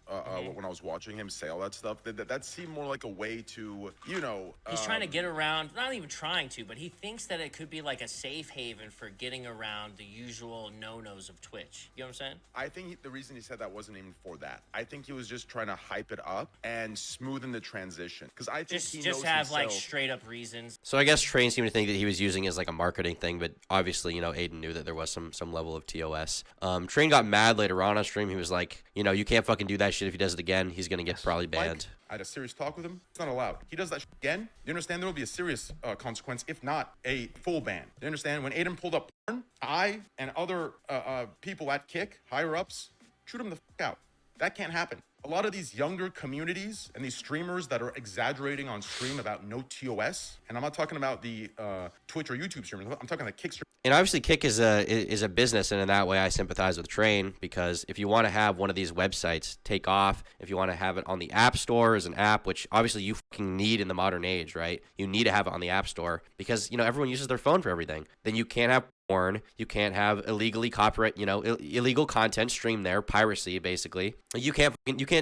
when I was watching him say all that stuff. That seemed more like a way to, He's trying to get around, not even trying to, but he thinks that it could be like a safe haven for getting around the usual no-nos of Twitch. You know what I'm saying? I think the reason he said that wasn't even for that. I think he was just trying to hype it up and smoothen the transition. Because I think he knows have himself. Like straight up reasons. So I guess Train seemed to think that he was using it as like a marketing thing, but obviously, Adin knew that there was some level of TOS. Train got mad later on stream. He was like, you can't fucking do that shit. If he does it again, he's gonna get probably banned. I had a serious talk with him. It's not allowed. He does that shit again. You understand? There will be a serious consequence, if not a full ban. You understand? When Adin pulled up porn, I and other people at Kick, higher ups, shoot him the fuck out. That can't happen. A lot of these younger communities and these streamers that are exaggerating on stream about no TOS, and I'm not talking about the Twitch or YouTube streamers. I'm talking the Kick streamers. And obviously, Kick is a business, and in that way, I sympathize with Train because if you want to have one of these websites take off, if you want to have it on the App Store as an app, which obviously you fucking need in the modern age, right? You need to have it on the App Store because everyone uses their phone for everything. Then you can't have porn, you can't have illegally copyright, illegal content streamed there, piracy basically. You can't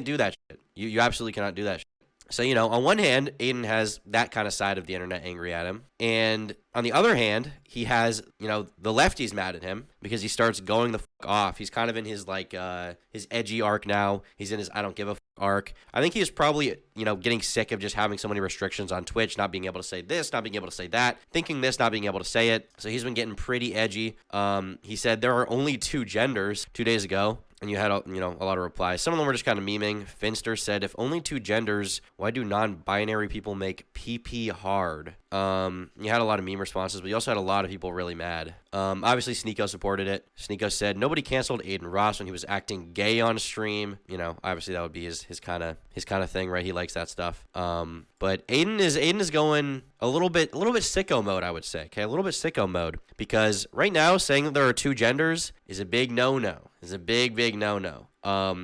do that shit. You absolutely cannot do that shit. So, on one hand, Adin has that kind of side of the internet angry at him. And on the other hand, he has, the lefties mad at him because he starts going the fuck off. He's kind of in his, his edgy arc now. He's in his I don't give a fuck arc. I think he is probably, getting sick of just having so many restrictions on Twitch, not being able to say this, not being able to say that, thinking this, not being able to say it. So he's been getting pretty edgy. He said there are only 2 genders 2 days ago. And you had, a lot of replies. Some of them were just kind of memeing. Finster said, if only 2 genders, why do non-binary people make PP hard? You had a lot of meme responses, but you also had a lot of people really mad. Obviously, Sneeko supported it. Sneeko said, nobody canceled Adin Ross when he was acting gay on stream. Obviously that would be his kind of thing, right? He likes that stuff. But Adin is going a little bit sicko mode, I would say. Okay, a little bit sicko mode. Because right now, saying that there are 2 genders is a big no-no. Is a big no-no.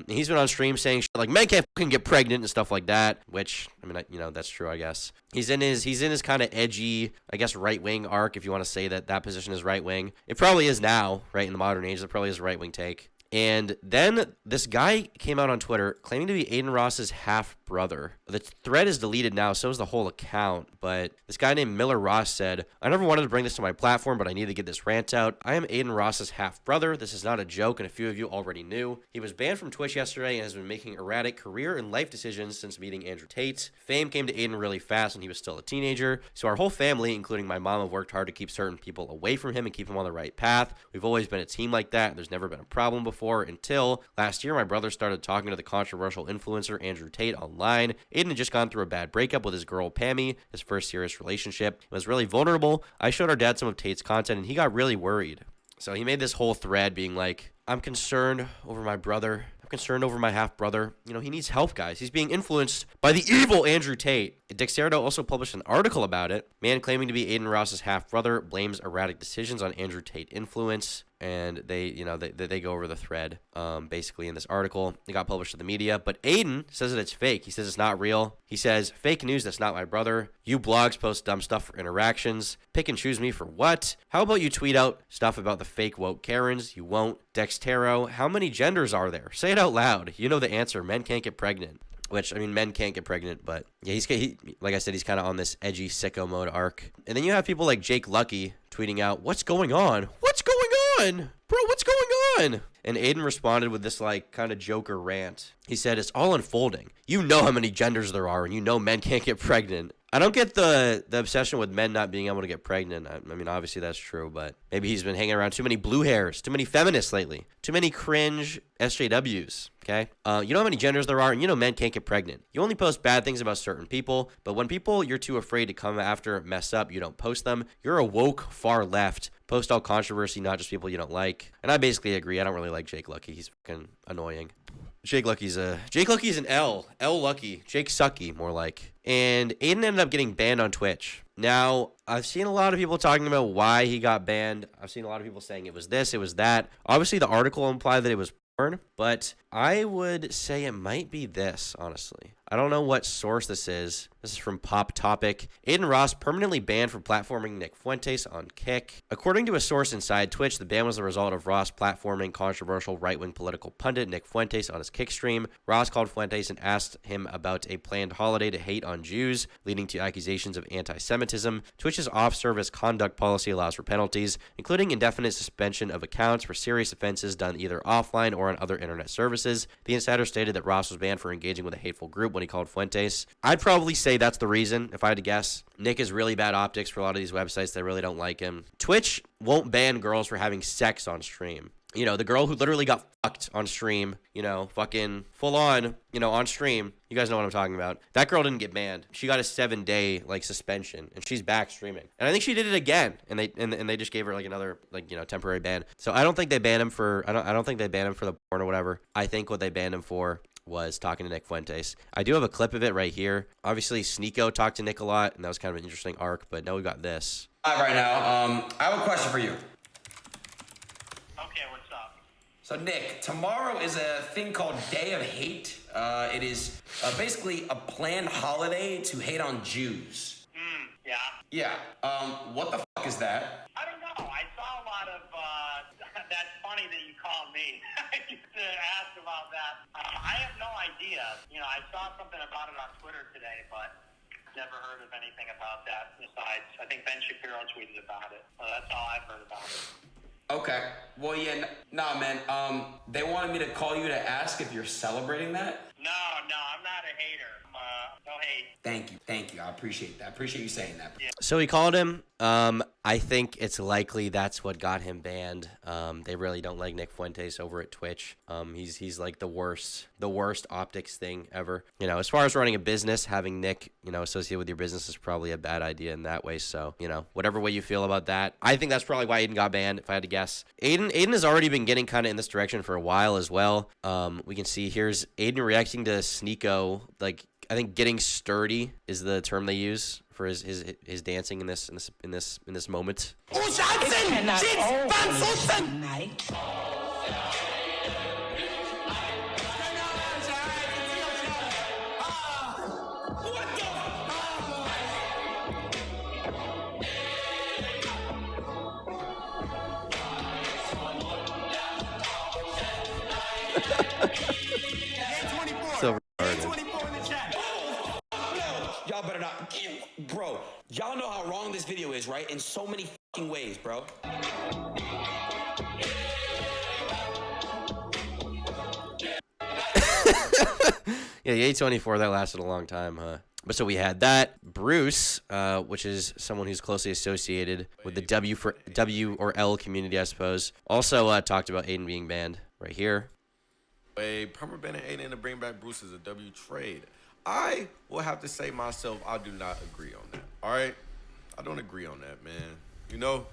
He's been on stream saying shit like men can't fucking get pregnant and stuff like that, which I mean, that's true, I guess. He's in his kind of edgy, I guess, right-wing arc, if you want to say that position is right-wing. It probably is now, right, in the modern age. It probably is a right-wing take. And then this guy came out on Twitter claiming to be Adin Ross's half brother. The thread is deleted now, so is the whole account, but this guy named Miller Ross said, I never wanted to bring this to my platform, but I need to get this rant out. I am Adin Ross's half-brother. This is not a joke, and a few of you already knew. He was banned from Twitch yesterday and has been making erratic career and life decisions since meeting Andrew Tate. Fame came to Adin really fast when he was still a teenager, so our whole family, including my mom, have worked hard to keep certain people away from him and keep him on the right path. We've always been a team like that, and there's never been a problem before until last year my brother started talking to the controversial influencer Andrew Tate online. Adin had just gone through a bad breakup with his girl Pammy, his first serious relationship. It was really vulnerable. I showed our dad some of Tate's content, and he got really worried. So he made this whole thread being like, I'm concerned over my brother. I'm concerned over my half-brother. You know, he needs help, guys. He's being influenced by the evil Andrew Tate. Dexerto also published an article about it. Man claiming to be Adin Ross's half-brother blames erratic decisions on Andrew Tate influence. And they go over the thread, basically in this article. It got published to the media, but Adin says that it's fake. He says it's not real. He says, fake news, that's not my brother. You blogs post dumb stuff for interactions. Pick and choose me for what? How about you tweet out stuff about the fake woke Karens? You won't. Dextero, how many genders are there? Say it out loud. You know the answer. Men can't get pregnant. Which, I mean, men can't get pregnant, but yeah, he like I said, he's kind of on this edgy sicko mode arc. And then you have people like Jake Lucky tweeting out, what's going on? What's going on? Bro, what's going on? And Adin responded with this like kind of Joker rant. He said, it's all unfolding. You know how many genders there are, and you know men can't get pregnant. I don't get the obsession with men not being able to get pregnant. I mean, obviously that's true, but maybe he's been hanging around too many blue hairs, too many feminists lately, too many cringe SJWs, okay? You know how many genders there are, and you know men can't get pregnant. You only post bad things about certain people, but when people you're too afraid to come after mess up, you don't post them. You're a woke far left. Post all controversy, not just people you don't like. And I basically agree. I don't really like Jake Lucky. He's fucking annoying. Jake Lucky's an L Lucky. Jake Sucky, more like. And Adin ended up getting banned on Twitch. Now, I've seen a lot of people talking about why he got banned. I've seen a lot of people saying it was this, it was that. Obviously, the article implied that it was porn, but I would say it might be this, honestly. I don't know what source this is. This is from Pop Topic. Adin Ross permanently banned from platforming Nick Fuentes on Kick. According to a source inside Twitch, the ban was the result of Ross platforming controversial right-wing political pundit Nick Fuentes on his Kick stream. Ross called Fuentes and asked him about a planned holiday to hate on Jews, leading to accusations of anti-Semitism. Twitch's off-service conduct policy allows for penalties, including indefinite suspension of accounts for serious offenses done either offline or on other internet services. The insider stated that Ross was banned for engaging with a hateful group when he called Fuentes. I'd probably say that's the reason, if I had to guess. Nick is really bad optics for a lot of these websites that really don't like him. Twitch won't ban girls for having sex on stream. You know, the girl who literally got fucked on stream, you know, fucking full on, you know, on stream. You guys know what I'm talking about. That girl didn't get banned. She got a 7-day like suspension, and she's back streaming. And I think she did it again, and they just gave her like another like, you know, temporary ban. So I don't think they banned him for I don't think they banned him for the porn or whatever. I think what they banned him for was talking to Nick Fuentes. I do have a clip of it right here. Obviously, Sneeko talked to Nick a lot, and that was kind of an interesting arc, but now we got this. Right now, I have a question for you. Okay, what's up? So, Nick, tomorrow is a thing called Day of Hate. It is basically a planned holiday to hate on Jews. Yeah. Yeah. What the fuck is that? I don't know. I saw a lot of, that's funny that you called me to ask about that. I have no idea. You know, I saw something about it on Twitter today, but never heard of anything about that besides, I think Ben Shapiro tweeted about it. So that's all I've heard about it. Okay. Well, yeah, nah, man. They wanted me to call you to ask if you're celebrating that. No, I'm not a hater. No hate. Thank you. I appreciate that. I appreciate you saying that. Yeah. So he called him. I think it's likely that's what got him banned. They really don't like Nick Fuentes over at Twitch. He's like the worst optics thing ever. You know, as far as running a business, having Nick, you know, associated with your business is probably a bad idea in that way. So, you know, whatever way you feel about that, I think that's probably why Adin got banned, if I had to guess. Adin has already been getting kind of in this direction for a while as well. We can see here's Adin reacting to Sneeko, like, I think getting sturdy is the term they use for his dancing in this moment. So retarded. Y'all know how wrong this video is, right? In so many fucking ways, bro. Yeah, the A24, that lasted a long time, huh? But so we had that. Bruce, which is someone who's closely associated with the W or L community, I suppose, also talked about Adin being banned right here. A permanent ban in Adin to bring back Bruce is a W trade. I will have to say myself, I do not agree on that. All right? I don't agree on that, man. You know,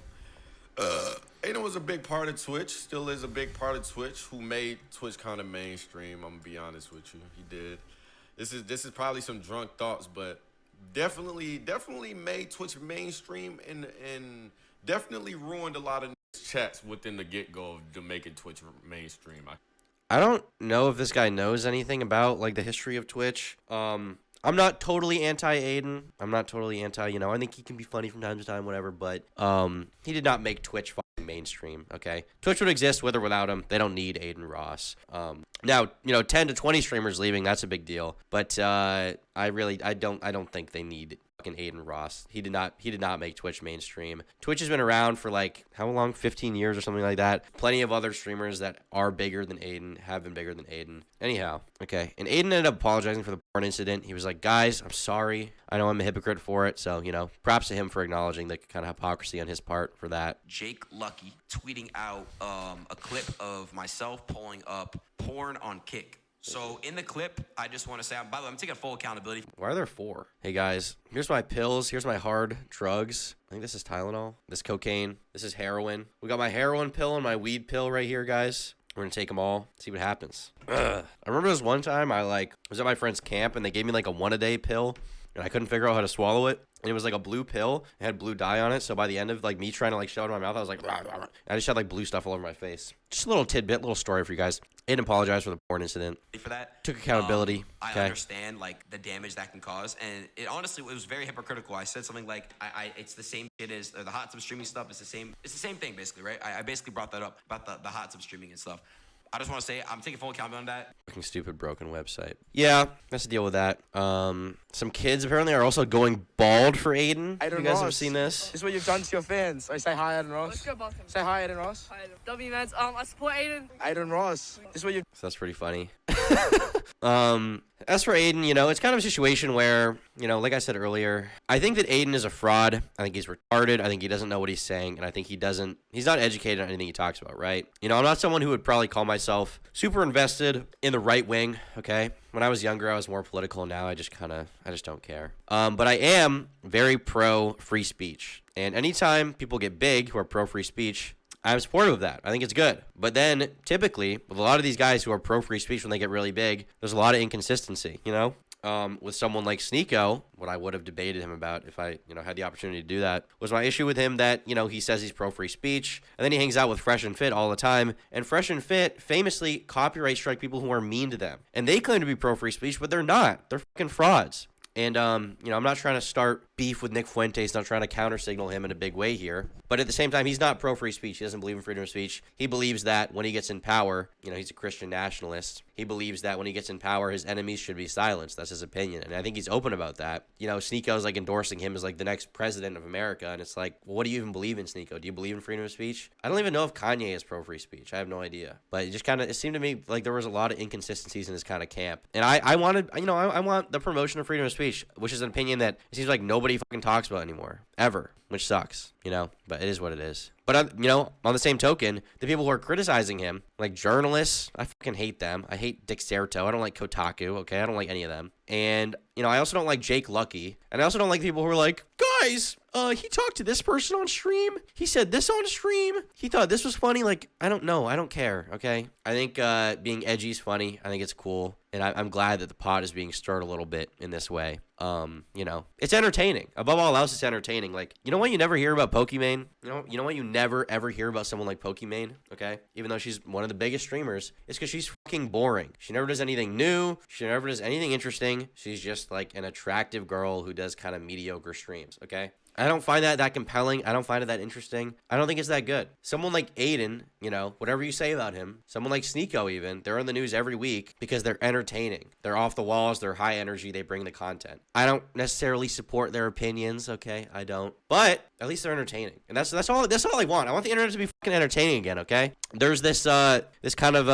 Adin was a big part of Twitch, still is a big part of Twitch, who made Twitch kind of mainstream. I'm gonna be honest with you. He did. This is probably some drunk thoughts, but definitely made Twitch mainstream and definitely ruined a lot of chats within the get-go of making Twitch mainstream. I don't know if this guy knows anything about like the history of Twitch. I'm not totally anti-Adin. I'm not totally anti, you know, I think he can be funny from time to time, whatever, but he did not make Twitch fucking mainstream, okay? Twitch would exist with or without him. They don't need Adin Ross. Now, you know, 10 to 20 streamers leaving, that's a big deal, but I don't think they need fucking Adin Ross. He did not make Twitch mainstream. Twitch has been around for like how long? 15 years or something like that. Plenty of other streamers that are bigger than Adin have been bigger than Adin. Anyhow, okay. And Adin ended up apologizing for the porn incident. He was like, "Guys, I'm sorry. I know I'm a hypocrite for it." So, you know, props to him for acknowledging the kind of hypocrisy on his part for that. Jake Lucky tweeting out a clip of myself pulling up porn on Kick. So in the clip, I just want to say, by the way, I'm taking full accountability. Why are there 4? Hey guys, here's my pills. Here's my hard drugs. I think this is Tylenol. This cocaine. This is heroin. We got my heroin pill and my weed pill right here, guys. We're gonna take them all, see what happens. Ugh. I remember this one time I was at my friend's camp and they gave me like a 1-a-day pill and I couldn't figure out how to swallow it. And it was like a blue pill. It had blue dye on it. So by the end of like me trying to like shove it in my mouth, I was like, rah, rah, rah. I just had like blue stuff all over my face. Just a little tidbit, little story for you guys. Aiden apologized for the porn incident. For that. Took accountability. I okay. understand like the damage that can cause. And it honestly, it was very hypocritical. I said something like, it's the same shit as the hot tub streaming stuff. It's the same thing basically, right? I basically brought that up about the hot tub streaming and stuff. I just want to say I'm taking full accountability on that. Fucking stupid broken website. Yeah, that's the deal with that. Some kids apparently are also going bald for Adin. You guys have seen this? This is what you've done to your fans. I say hi, Adin Ross. Let's go, Boston. Say hi, Adin Ross. Hi, W Mans. I support Adin. Adin Ross. This is what you. So that's pretty funny. As for Adin, you know, it's kind of a situation where, you know, like I said earlier, I think that Adin is a fraud. I think he's retarded. I think he doesn't know what he's saying. And I think he's not educated on anything he talks about, right? You know, I'm not someone who would probably call myself super invested in the right wing, okay? When I was younger, I was more political. Now I just don't care. But I am very pro free speech. And anytime people get big who are pro free speech, I'm supportive of that. I think it's good. But then, typically, with a lot of these guys who are pro-free speech when they get really big, there's a lot of inconsistency, you know? With someone like Sneeko, what I would have debated him about if I, you know, had the opportunity to do that, was my issue with him that, you know, he says he's pro-free speech, and then he hangs out with Fresh and Fit all the time, and Fresh and Fit famously copyright strike people who are mean to them. And they claim to be pro-free speech, but they're not. They're fucking frauds. And, you know, I'm not trying to start beef with Nick Fuentes, not trying to counter-signal him in a big way here. But at the same time, he's not pro-free speech. He doesn't believe in freedom of speech. He believes that when he gets in power, you know, he's a Christian nationalist. He believes that when he gets in power, his enemies should be silenced. That's his opinion. And I think he's open about that. You know, Sneeko's like endorsing him as like the next president of America. And it's like, well, what do you even believe in, Sneeko? Do you believe in freedom of speech? I don't even know if Kanye is pro-free speech. I have no idea. But it seemed to me like there was a lot of inconsistencies in his kind of camp. And I want the promotion of freedom of speech, which is an opinion that it seems like nobody fucking talks about anymore, ever, which sucks, you know, but it is what it is. But, you know, on the same token, the people who are criticizing him, like journalists, I fucking hate them. I hate Dick Serto. I don't like Kotaku, okay? I don't like any of them. And, you know, I also don't like Jake Lucky. And I also don't like people who are like, guys, he talked to this person on stream. He said this on stream. He thought this was funny. Like, I don't know. I don't care, okay? I think being edgy is funny. I think it's cool. And I'm glad that the pot is being stirred a little bit in this way. You know, it's entertaining. Above all else, it's entertaining. Like, you know what you never hear about Pokimane? You know what you never, ever hear about someone like Pokimane, okay? Even though she's one of the biggest streamers, it's because she's fucking boring. She never does anything new. She never does anything interesting. She's just like an attractive girl who does kind of mediocre streams, okay? I don't find that compelling. I don't find it that interesting. I don't think it's that good. Someone like Adin, you know, whatever you say about him, someone like Sneeko even, they're in the news every week because they're entertaining. They're off the walls. They're high energy. They bring the content. I don't necessarily support their opinions, okay? I don't. But at least they're entertaining. And that's all I want. I want the internet to be fucking entertaining again, okay? There's this kind of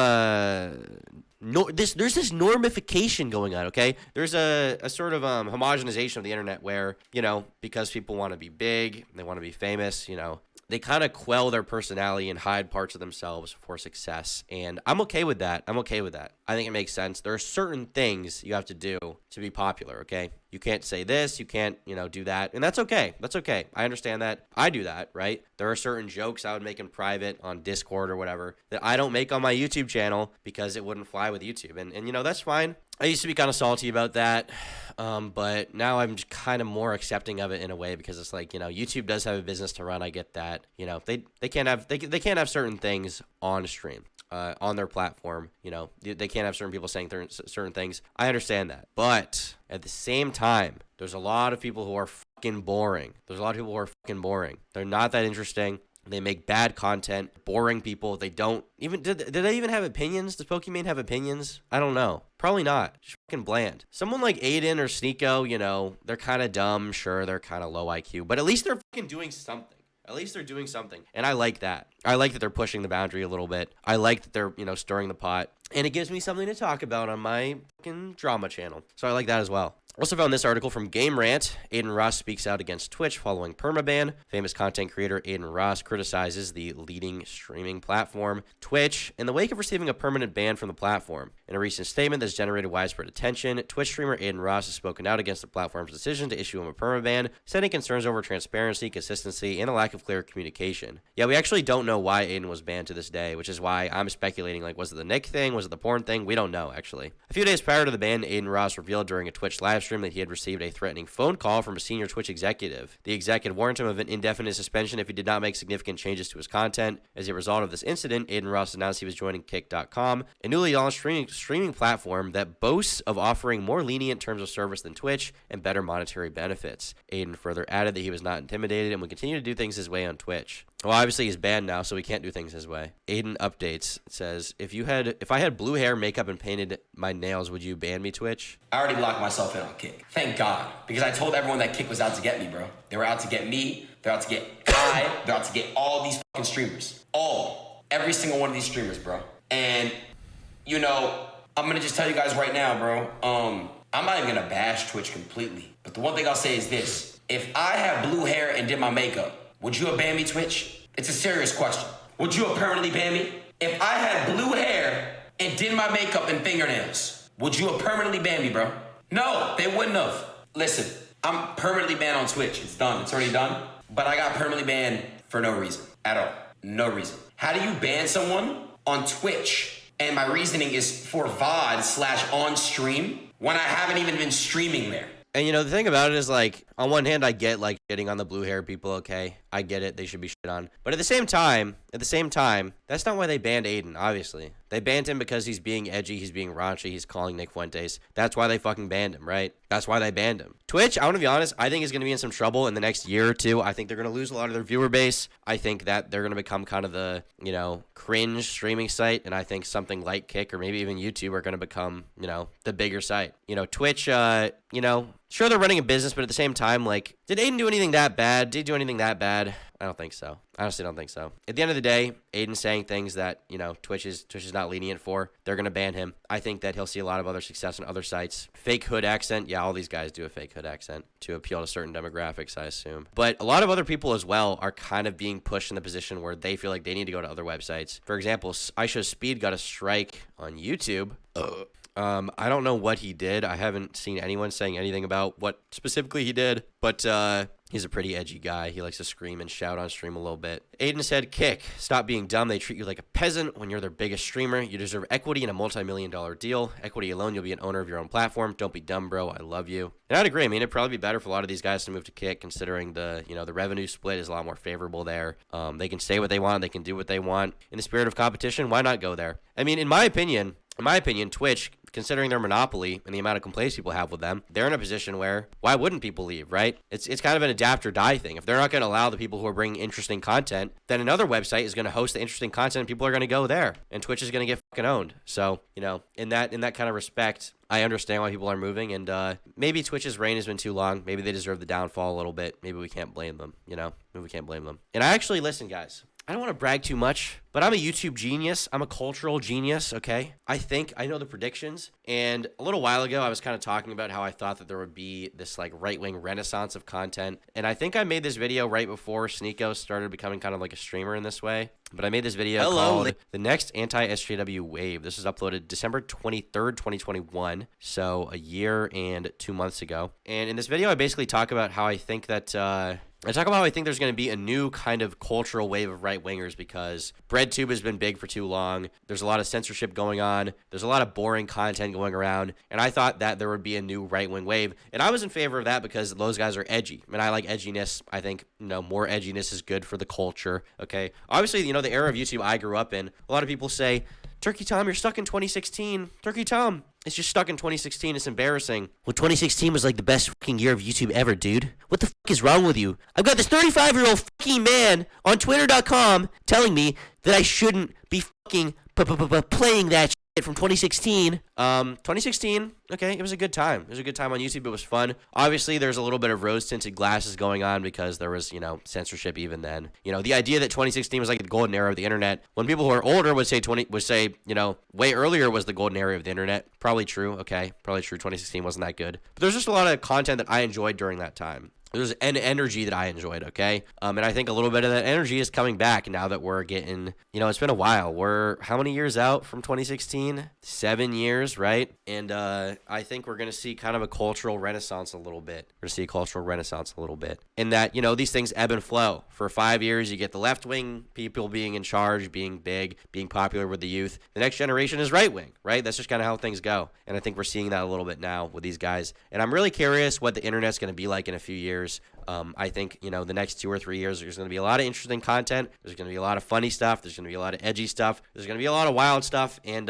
there's this normification going on, okay? There's a sort of homogenization of the internet where, you know, because people want to be big, they want to be famous, you know, they kind of quell their personality and hide parts of themselves for success. And I'm okay with that. I think it makes sense. There are certain things you have to do to be popular, okay? You can't say this, you can't, you know, do that. And that's okay. That's okay. I understand that. I do that, right? There are certain jokes I would make in private on Discord or whatever that I don't make on my YouTube channel because it wouldn't fly with YouTube. And you know, that's fine. I used to be kind of salty about that, but now I'm kind of more accepting of it in a way because it's like, you know, YouTube does have a business to run. I get that. You know, they can't have certain things on stream. On their platform, you know, they can't have certain people saying certain things. I understand that. But at the same time, there's a lot of people who are fucking boring. They're not that interesting. They make bad content, boring people. They don't even, did they even have opinions? Does Pokemon have opinions? I don't know. Probably not. Just fucking bland. Someone like Adin or Sneeko, you know, they're kind of dumb. Sure, they're kind of low IQ, but at least they're fucking doing something. At least they're doing something. And I like that. I like that they're pushing the boundary a little bit. I like that they're, you know, stirring the pot. And it gives me something to talk about on my fucking drama channel. So I like that as well. Also found this article from Game Rant. Adin Ross speaks out against Twitch following permaban. Famous content creator Adin Ross criticizes the leading streaming platform, Twitch, in the wake of receiving a permanent ban from the platform. In a recent statement that's generated widespread attention, Twitch streamer Adin Ross has spoken out against the platform's decision to issue him a permaban, citing concerns over transparency, consistency, and a lack of clear communication. Yeah, we actually don't know why Adin was banned to this day, which is why I'm speculating, like, was it the Nick thing? Was it the porn thing? We don't know, actually. A few days prior to the ban, Adin Ross revealed during a Twitch live stream that he had received a threatening phone call from a senior Twitch executive. The exec had warned him of an indefinite suspension if he did not make significant changes to his content. As a result of this incident, Adin Ross announced he was joining Kick.com, a newly launched streaming platform that boasts of offering more lenient terms of service than Twitch and better monetary benefits. Adin further added that he was not intimidated and would continue to do things his way on Twitch. Well, obviously he's banned now, so he can't do things his way. Adin updates. It says, if I had blue hair, makeup, and painted my nails, would you ban me, Twitch? I already locked myself in on Kick. Thank God. Because I told everyone that Kick was out to get me, bro. They were out to get me. They're out to get Kai. They're out to get all these fucking streamers. Every single one of these streamers, bro. And, you know, I'm going to just tell you guys right now, bro. I'm not even going to bash Twitch completely. But the one thing I'll say is this. If I had blue hair and did my makeup, would you have banned me, Twitch? It's a serious question. Would you have permanently banned me? If I had blue hair and did my makeup and fingernails, would you have permanently banned me, bro? No, they wouldn't have. Listen, I'm permanently banned on Twitch. It's done. It's already done. But I got permanently banned for no reason at all. No reason. How do you ban someone on Twitch? And my reasoning is for VOD/on stream when I haven't even been streaming there. And, you know, the thing about it is, like, on one hand, I get, like, shitting on the blue hair people, okay? I get it. They should be shit on. But at the same time, that's not why they banned Adin, obviously. They banned him because he's being edgy, he's being raunchy, he's calling Nick Fuentes. That's why they fucking banned him, right? That's why they banned him. Twitch, I want to be honest, I think is going to be in some trouble in the next year or two. I think they're going to lose a lot of their viewer base. I think that they're going to become kind of the, you know, cringe streaming site. And I think something like Kick or maybe even YouTube are going to become, you know, the bigger site. You know, Twitch, you know, sure they're running a business, but at the same time, like, did Adin do anything that bad? Did he do anything that bad? I don't think so. I honestly don't think so. At the end of the day, Adin's saying things that, you know, Twitch is not lenient for. They're going to ban him. I think that he'll see a lot of other success on other sites. Fake hood accent. Yeah, all these guys do a fake hood accent to appeal to certain demographics, I assume. But a lot of other people as well are kind of being pushed in the position where they feel like they need to go to other websites. For example, iShowSpeed got a strike on YouTube. I don't know what he did. I haven't seen anyone saying anything about what specifically he did, but he's a pretty edgy guy. He likes to scream and shout on stream a little bit. Adin said, Kick, stop being dumb. They treat you like a peasant when you're their biggest streamer. You deserve equity in a multi-million-dollar deal. Equity alone, you'll be an owner of your own platform. Don't be dumb, bro. I love you. And I'd agree. I mean, it'd probably be better for a lot of these guys to move to Kick, considering the, you know, the revenue split is a lot more favorable there. They can say what they want. They can do what they want. In the spirit of competition, why not go there? I mean, in my opinion, Twitch considering their monopoly and the amount of complaints people have with them, they're in a position where why wouldn't people leave, right? It's kind of an adapt or die thing. If they're not going to allow the people who are bringing interesting content, then another website is going to host the interesting content and people are going to go there, and Twitch is going to get fucking owned. So, you know, in that kind of respect, I understand why people are moving, and maybe Twitch's reign has been too long. Maybe they deserve the downfall a little bit. Maybe we can't blame them, you know? Maybe we can't blame them. And I actually, listen, guys, I don't want to brag too much, but I'm a YouTube genius. I'm a cultural genius, okay? I think I know the predictions, and a little while ago, I was kind of talking about how I thought that there would be this, like, right-wing renaissance of content, and I think I made this video right before Sneeko started becoming kind of like a streamer in this way, but I made this video called The Next Anti-SJW Wave. This was uploaded December 23rd, 2021, so a year and 2 months ago, and in this video, I basically talk about how I think that, I talk about how I think there's going to be a new kind of cultural wave of right-wingers because BreadTube has been big for too long. There's a lot of censorship going on. There's a lot of boring content going around. And I thought that there would be a new right-wing wave. And I was in favor of that because those guys are edgy. And I like edginess. I think, you know, more edginess is good for the culture. Okay. Obviously, you know, the era of YouTube I grew up in, a lot of people say, Turkey Tom, you're stuck in 2016. Turkey Tom, it's just stuck in 2016. It's embarrassing. Well, 2016 was like the best fucking year of YouTube ever, dude. What the fuck is wrong with you? I've got this 35-year-old fucking man on Twitter.com telling me that I shouldn't be fucking playing that shit from 2016. 2016, okay, it was a good time. It was a good time on YouTube. It was fun. Obviously, there's a little bit of rose-tinted glasses going on because there was, you know, censorship even then. You know, the idea that 2016 was like the golden era of the internet, when people who are older would say, you know, way earlier was the golden era of the internet. Probably true, okay, probably true. 2016 wasn't that good. But there's just a lot of content that I enjoyed during that time. There's an energy that I enjoyed, okay? And I think a little bit of that energy is coming back now that we're getting, you know, it's been a while. We're how many years out from 2016? 7 years, right? And I think we're going to see kind of a cultural renaissance a little bit. We're going to see a cultural renaissance a little bit. In that, you know, these things ebb and flow. For 5 years, you get the left-wing people being in charge, being big, being popular with the youth. The next generation is right-wing, right? That's just kind of how things go. And I think we're seeing that a little bit now with these guys. And I'm really curious what the internet's going to be like in a few years. I think, you know, the next 2 or 3 years, there's going to be a lot of interesting content. There's going to be a lot of funny stuff. There's going to be a lot of edgy stuff. There's going to be a lot of wild stuff. And,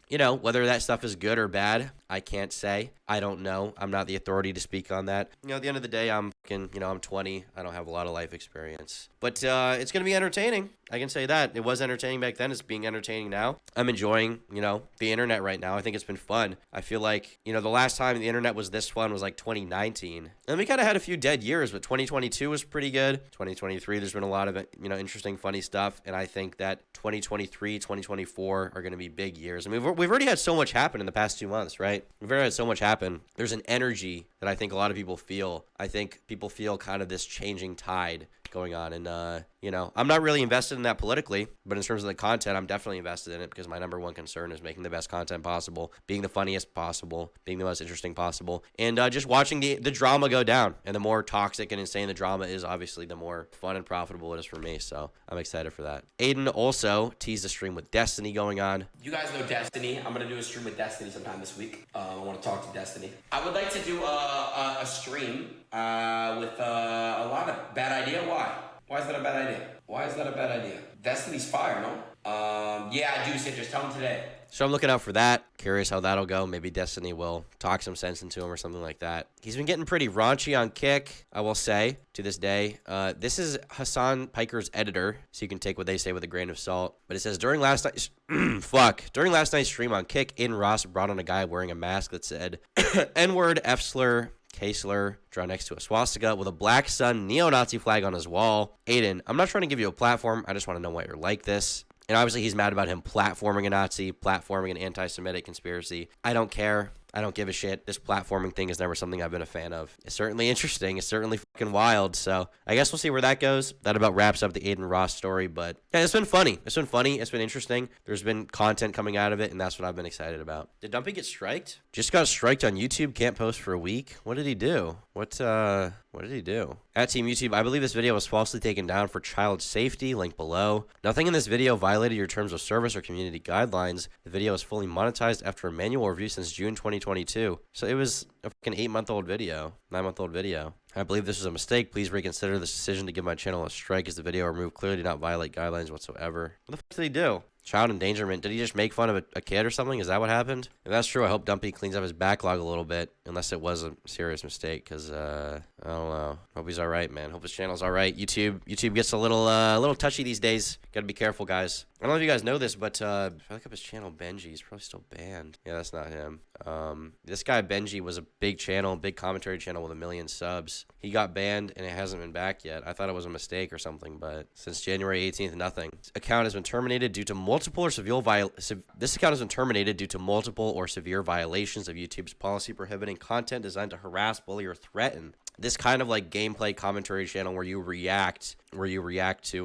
you know, whether that stuff is good or bad, I can't say. I don't know. I'm not the authority to speak on that. You know, at the end of the day, I'm 20. I don't have a lot of life experience. But it's going to be entertaining. I can say that. It was entertaining back then. It's being entertaining now. I'm enjoying, you know, the internet right now. I think it's been fun. I feel like, you know, the last time the internet was this fun was like 2019. And we kind of had a few dead years, but 2022 was pretty good. 2023, there's been a lot of, you know, interesting, funny stuff. And I think that 2023, 2024 are going to be big years. I mean, we've already had so much happen in the past 2 months, right? We've already had so much happen. There's an energy that I think a lot of people feel. I think people feel kind of this changing tide going on. And, you know, I'm not really invested in that politically, but in terms of the content, I'm definitely invested in it because my number one concern is making the best content possible, being the funniest possible, being the most interesting possible, and just watching the drama go down. And the more toxic and insane the drama is, obviously, the more fun and profitable it is for me. So I'm excited for that. Adin also teased a stream with Destiny going on. You guys know Destiny. I'm going to do a stream with Destiny sometime this week. I want to talk to Destiny. I would like to do a stream with a lot of bad idea. Why? Why is that a bad idea? Why is that a bad idea? Destiny's fire, no? Yeah, I do, Sid. Just tell him today. So I'm looking out for that. Curious how that'll go. Maybe Destiny will talk some sense into him or something like that. He's been getting pretty raunchy on Kick, I will say, to this day. This is Hassan Piker's editor, so you can take what they say with a grain of salt. But it says, during last night's stream on Kick, Adin Ross brought on a guy wearing a mask that said, N-word, F-slur, K-slur, drawn next to a swastika with a black sun neo-Nazi flag on his wall. Adin, I'm not trying to give you a platform. I just want to know why you're like this. And obviously he's mad about him platforming a Nazi, platforming an anti-Semitic conspiracy. I don't care. I don't give a shit. This platforming thing is never something I've been a fan of. It's certainly interesting. It's certainly fucking wild. So I guess we'll see where that goes. That about wraps up the Adin Ross story. But yeah, it's been funny. It's been funny. It's been interesting. There's been content coming out of it, and that's what I've been excited about. Did Dumpy get striked? Just got striked on YouTube. Can't post for a week. What did he do? What did he do? At Team YouTube, I believe this video was falsely taken down for child safety. Link below. Nothing in this video violated your terms of service or community guidelines. The video is fully monetized after a manual review since June 2022. So it was a fucking 8-month-old video, 9-month-old video. I believe this was a mistake. Please reconsider this decision to give my channel a strike as the video removed clearly did not violate guidelines whatsoever. What the fuck did he do? child endangerment. Did he just make fun of a kid or something? Is that what happened? If that's true, I hope Dumpy cleans up his backlog a little bit, unless it was a serious mistake, because, I don't know. Hope he's all right, man. Hope his channel's all right. YouTube gets a little touchy these days. Gotta be careful, guys. I don't know if you guys know this, but if I look up his channel, Benji, he's probably still banned. Yeah, that's not him. This guy, Benji, was a big channel, big commentary channel with 1 million subs. He got banned, and it hasn't been back yet. I thought it was a mistake or something, but since January 18th, nothing. This account has been terminated due to multiple or severe violations of YouTube's policy prohibiting content designed to harass, bully, or threaten. This kind of like gameplay commentary channel where you react to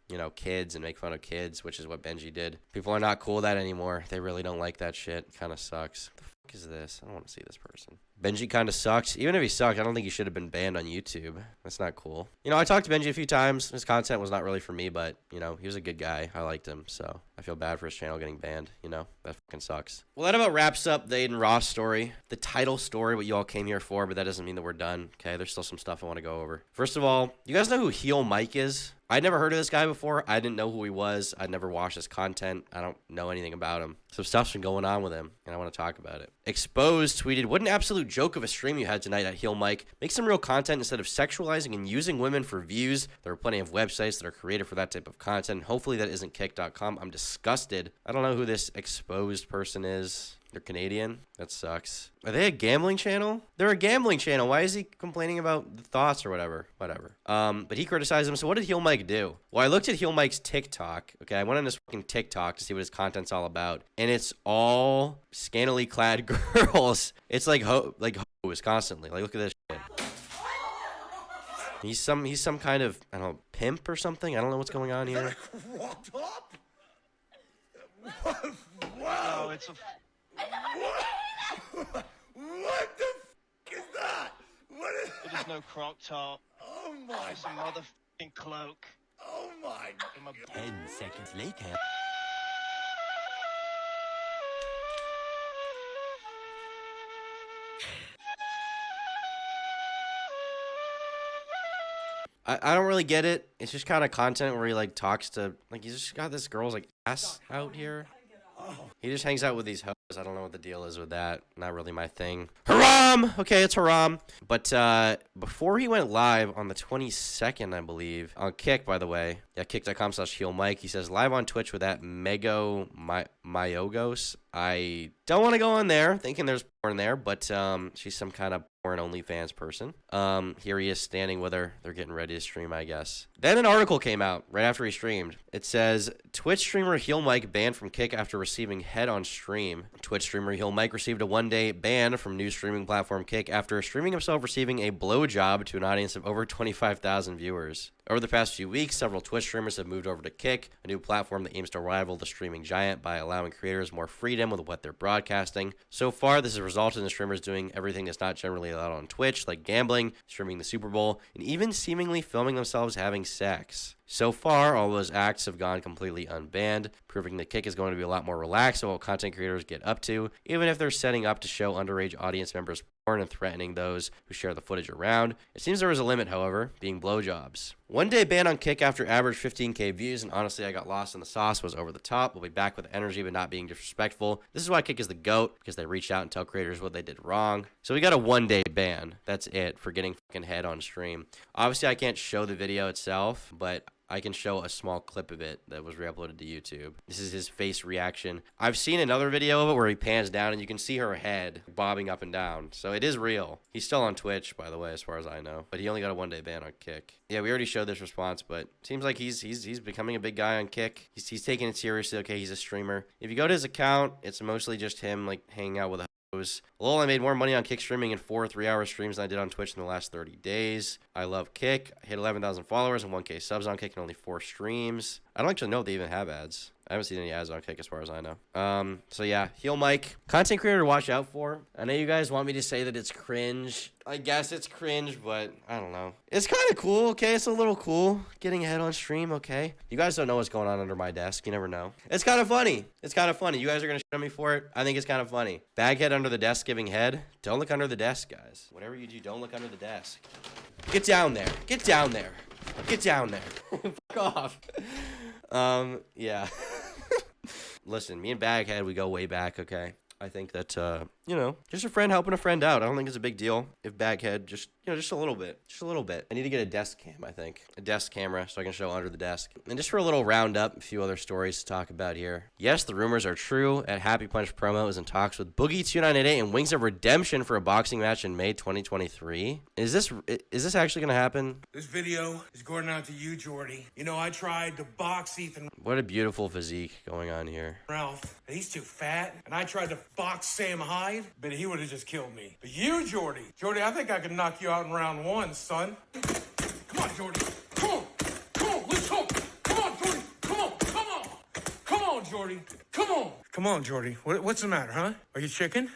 you know, kids and make fun of kids, which is what Benji did. People are not cool with that anymore. They really don't like that shit. Kind of sucks. What the fuck is this? I don't want to see this person. Benji kind of sucks. Even if he sucked, I don't think he should have been banned on YouTube. That's not cool. You know, I talked to Benji a few times. His content was not really for me, but, you know, he was a good guy. I liked him, so I feel bad for his channel getting banned. You know, that fucking sucks. Well, that about wraps up the Adin Ross story. The title story, what you all came here for, but that doesn't mean that we're done. Okay, there's still some stuff I want to go over. First of all, you guys know who Heelmike is? I'd never heard of this guy before. I didn't know who he was. I'd never watched his content. I don't know anything about him. Some stuff's been going on with him, and I want to talk about it. Exposed tweeted, "What an absolute joke of a stream you had tonight at Heelmike. Make some real content instead of sexualizing and using women for views. There are plenty of websites that are created for that type of content. Hopefully that isn't kick.com. I'm disgusted." I don't know who this exposed person is. They're Canadian. That sucks. Are they a gambling channel? They're a gambling channel. Why is he complaining about the thoughts or whatever? Whatever. But he criticized him. So what did Heelmike do? Well, I looked at Heelmike's TikTok. Okay, I went on his fucking TikTok to see what his content's all about, and it's all scantily clad girls. It's like hoes constantly. Like, look at this shit. He's some kind of, I don't know, pimp or something. I don't know what's going on here. Crop top? Wow, No, it's a... What the f is that? What is It is no crop top. Oh my It's a motherfucking cloak. Oh my God. 10 seconds later. I don't really get it. It's just kind of content where he like talks to, like, he's just got this girl's like ass out here. He just hangs out with these hoes. I don't know what the deal is with that. Not really my thing. Haram! Okay, it's haram. But before he went live on the 22nd, I believe, on Kick, by the way, yeah, kick.com/Heelmike, he says, live on Twitch with that Myogos. I don't want to go on there thinking there's porn there, but she's some kind of porn OnlyFans person. Here he is standing with her. They're getting ready to stream, I guess. Then an article came out right after he streamed. It says, Twitch streamer Heelmike banned from Kick after receiving head on stream. Twitch streamer Heelmike received a one-day ban from new streaming platform Kick after streaming himself receiving a blowjob to an audience of over 25,000 viewers. Over the past few weeks, several Twitch streamers have moved over to Kick, a new platform that aims to rival the streaming giant by allowing creators more freedom with what they're broadcasting. So far, this has resulted in streamers doing everything that's not generally allowed on Twitch, like gambling, streaming the Super Bowl, and even seemingly filming themselves having sex. So far, all those acts have gone completely unbanned, proving that Kick is going to be a lot more relaxed about what content creators get up to, even if they're setting up to show underage audience members porn and threatening those who share the footage around. It seems there is a limit, however, being blowjobs. One day ban on Kick after average 15k views, and honestly I got lost in the sauce, was over the top. We'll be back with energy but not being disrespectful. This is why Kick is the GOAT, because they reach out and tell creators what they did wrong. So we got a one-day ban. That's it for getting fucking head on stream. Obviously I can't show the video itself, but I can show a small clip of it that was re-uploaded to YouTube. This is his face reaction. I've seen another video of it where he pans down and you can see her head bobbing up and down. So it is real. He's still on Twitch, by the way, as far as I know. But he only got a one-day ban on Kick. Yeah, we already showed this response, but seems like he's becoming a big guy on Kick. He's taking it seriously. Okay, he's a streamer. If you go to his account, it's mostly just him like hanging out with a lol, I made more money on Kick streaming in 4 3-hour streams than I did on Twitch in the last 30 days. I love Kick. I hit 11,000 followers and 1k subs on Kick in only 4 streams. I don't actually know if they even have ads. I haven't seen any ads on Kick as far as I know. So yeah, Heelmike. Content creator to watch out for. I know you guys want me to say that it's cringe. I guess it's cringe, but I don't know. It's kind of cool, okay? It's a little cool. Getting ahead on stream, okay? You guys don't know what's going on under my desk. You never know. It's kind of funny. It's kind of funny. You guys are going to shit on me for it. I think it's kind of funny. Baghead under the desk giving head. Don't look under the desk, guys. Whatever you do, don't look under the desk. Get down there. Get down there. Get down there. Fuck off. Yeah. Listen, me and Baghead, we go way back, okay? I think that, you know, just a friend helping a friend out. I don't think it's a big deal if Baghead just, you know, just a little bit. Just a little bit. I need to get a desk cam, I think. A desk camera so I can show under the desk. And just for a little roundup, a few other stories to talk about here. Yes, the rumors are true. At Happy Punch Promo is in talks with Boogie2988 and Wings of Redemption for a boxing match in May 2023. Is this actually going to happen? This video is going out to you, Jordy. You know, I tried to box Ethan What a beautiful physique going on here. Ralph, and he's too fat. And I tried to box Sam Hyde, but he would have just killed me. But you, Jordy, I think I could knock you out in round 1, son. Come on, Jordy. Come on, let's go. Come on, Jordy. Come on, Jordy. Come on, Jordy. What's the matter, huh? Are you chicken?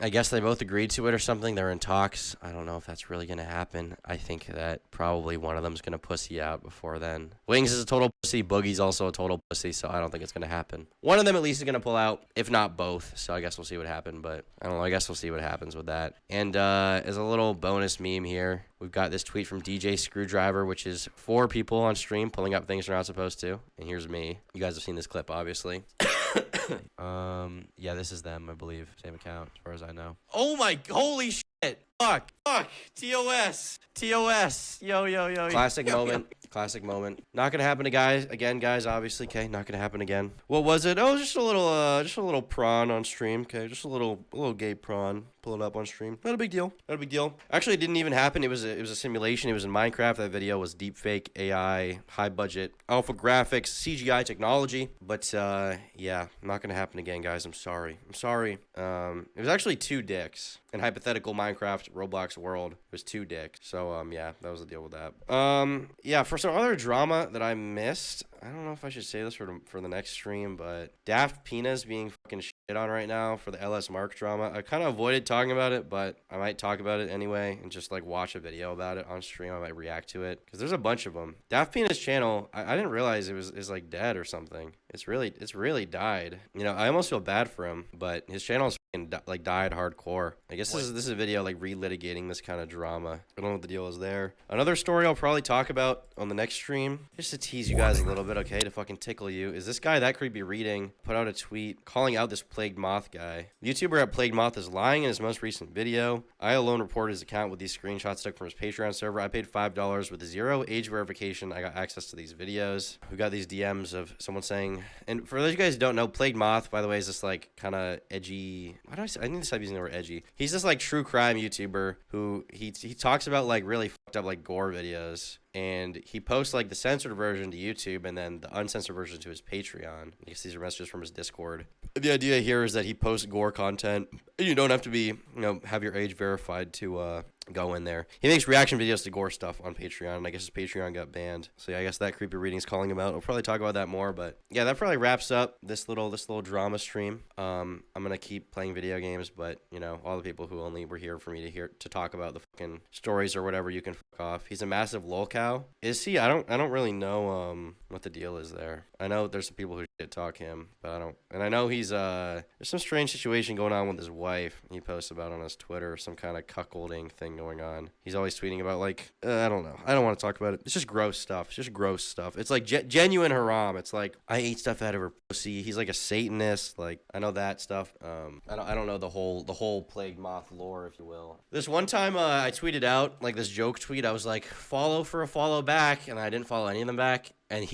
I guess they both agreed to it or something. They're in talks. I don't know if that's really going to happen. I think that probably one of them's going to pussy out before then. Wings is a total pussy. Boogie's also a total pussy, so I don't think it's going to happen. One of them at least is going to pull out, if not both. So I guess we'll see what happens, but I don't know. I guess we'll see what happens with that. And as a little bonus meme here, we've got this tweet from DJ Screwdriver, which is 4 people on stream pulling up things they're not supposed to. And here's me. You guys have seen this clip, obviously. Yeah, this is them, I believe. Same account, as far as I know. Oh my, holy shit. Fuck. TOS. Yo. Classic moment. Not gonna happen to guys again, guys, obviously. Okay, not gonna happen again. What was it? Oh, just a little prawn on stream. Okay, just a little gay prawn. Pull it up on stream. Not a big deal. Actually, it didn't even happen. It was a simulation. It was in Minecraft. That video was deepfake AI, high budget, alpha graphics, CGI technology. But yeah, not gonna happen again, guys. I'm sorry. It was actually 2 dicks. In hypothetical Minecraft Roblox world, it was 2 dicks. So yeah, that was the deal with that. Yeah, for some other drama that I missed, I don't know if I should say this for the next stream, but Daft Pena's being fucking shit on right now for the LS Mark drama. I kind of avoided talking about it, but I might talk about it anyway and just like watch a video about it on stream. I might react to it because there's a bunch of them. Daft Pena's channel, I didn't realize it was like dead or something. It's really died. You know, I almost feel bad for him, but his channel's like died hardcore. I guess this is a video like relitigating this kind of drama. I don't know what the deal is there. Another story I'll probably talk about on the next stream, just to tease you guys a little bit, okay, to fucking tickle you, is this guy That Creepy Reading put out a tweet calling out this Plagued Moth guy. The YouTuber at Plagued Moth is lying in his most recent video. I alone reported his account with these screenshots took from his Patreon server. I paid $5 with 0 age verification. I got access to these videos. We got these DMs of someone saying, and for those of you guys who don't know, Plagued Moth, by the way, is this like kind of edgy, why do I say, I need to stop using the word edgy. He's this like true crime YouTuber who he talks about like really fucked up like gore videos. And he posts like the censored version to YouTube and then the uncensored version to his Patreon. I guess these are messages from his Discord. The idea here is that he posts gore content. You don't have to be, have your age verified to go in there. He makes reaction videos to gore stuff on Patreon, and I guess his Patreon got banned. So yeah, I guess That Creepy Reading's calling him out. We'll probably talk about that more, but yeah, that probably wraps up this little drama stream. I'm gonna keep playing video games, but all the people who only were here for me to talk about the fucking stories or whatever, you can fuck off. He's a massive lol cow. Is he? I don't really know what the deal is there. I know there's some people who shit talk him, but I don't. And I know he's there's some strange situation going on with his wife. He posts about on his Twitter some kind of cuckolding thing going on. He's always tweeting about like I don't know. I don't want to talk about it. It's just gross stuff. It's like genuine haram. It's like I ate stuff out of her pussy. He's like a Satanist. Like I know that stuff. I don't know the whole Plagued Moth lore, if you will. This one time I tweeted out like this joke tweet. I was like, follow for a follow back, and I didn't follow any of them back. And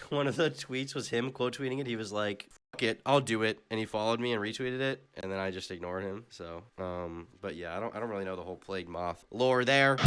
one of the tweets was him quote tweeting it. He was like, fuck it, I'll do it. And he followed me and retweeted it. And then I just ignored him. So, but yeah, I don't really know the whole Plagued Moth lore there.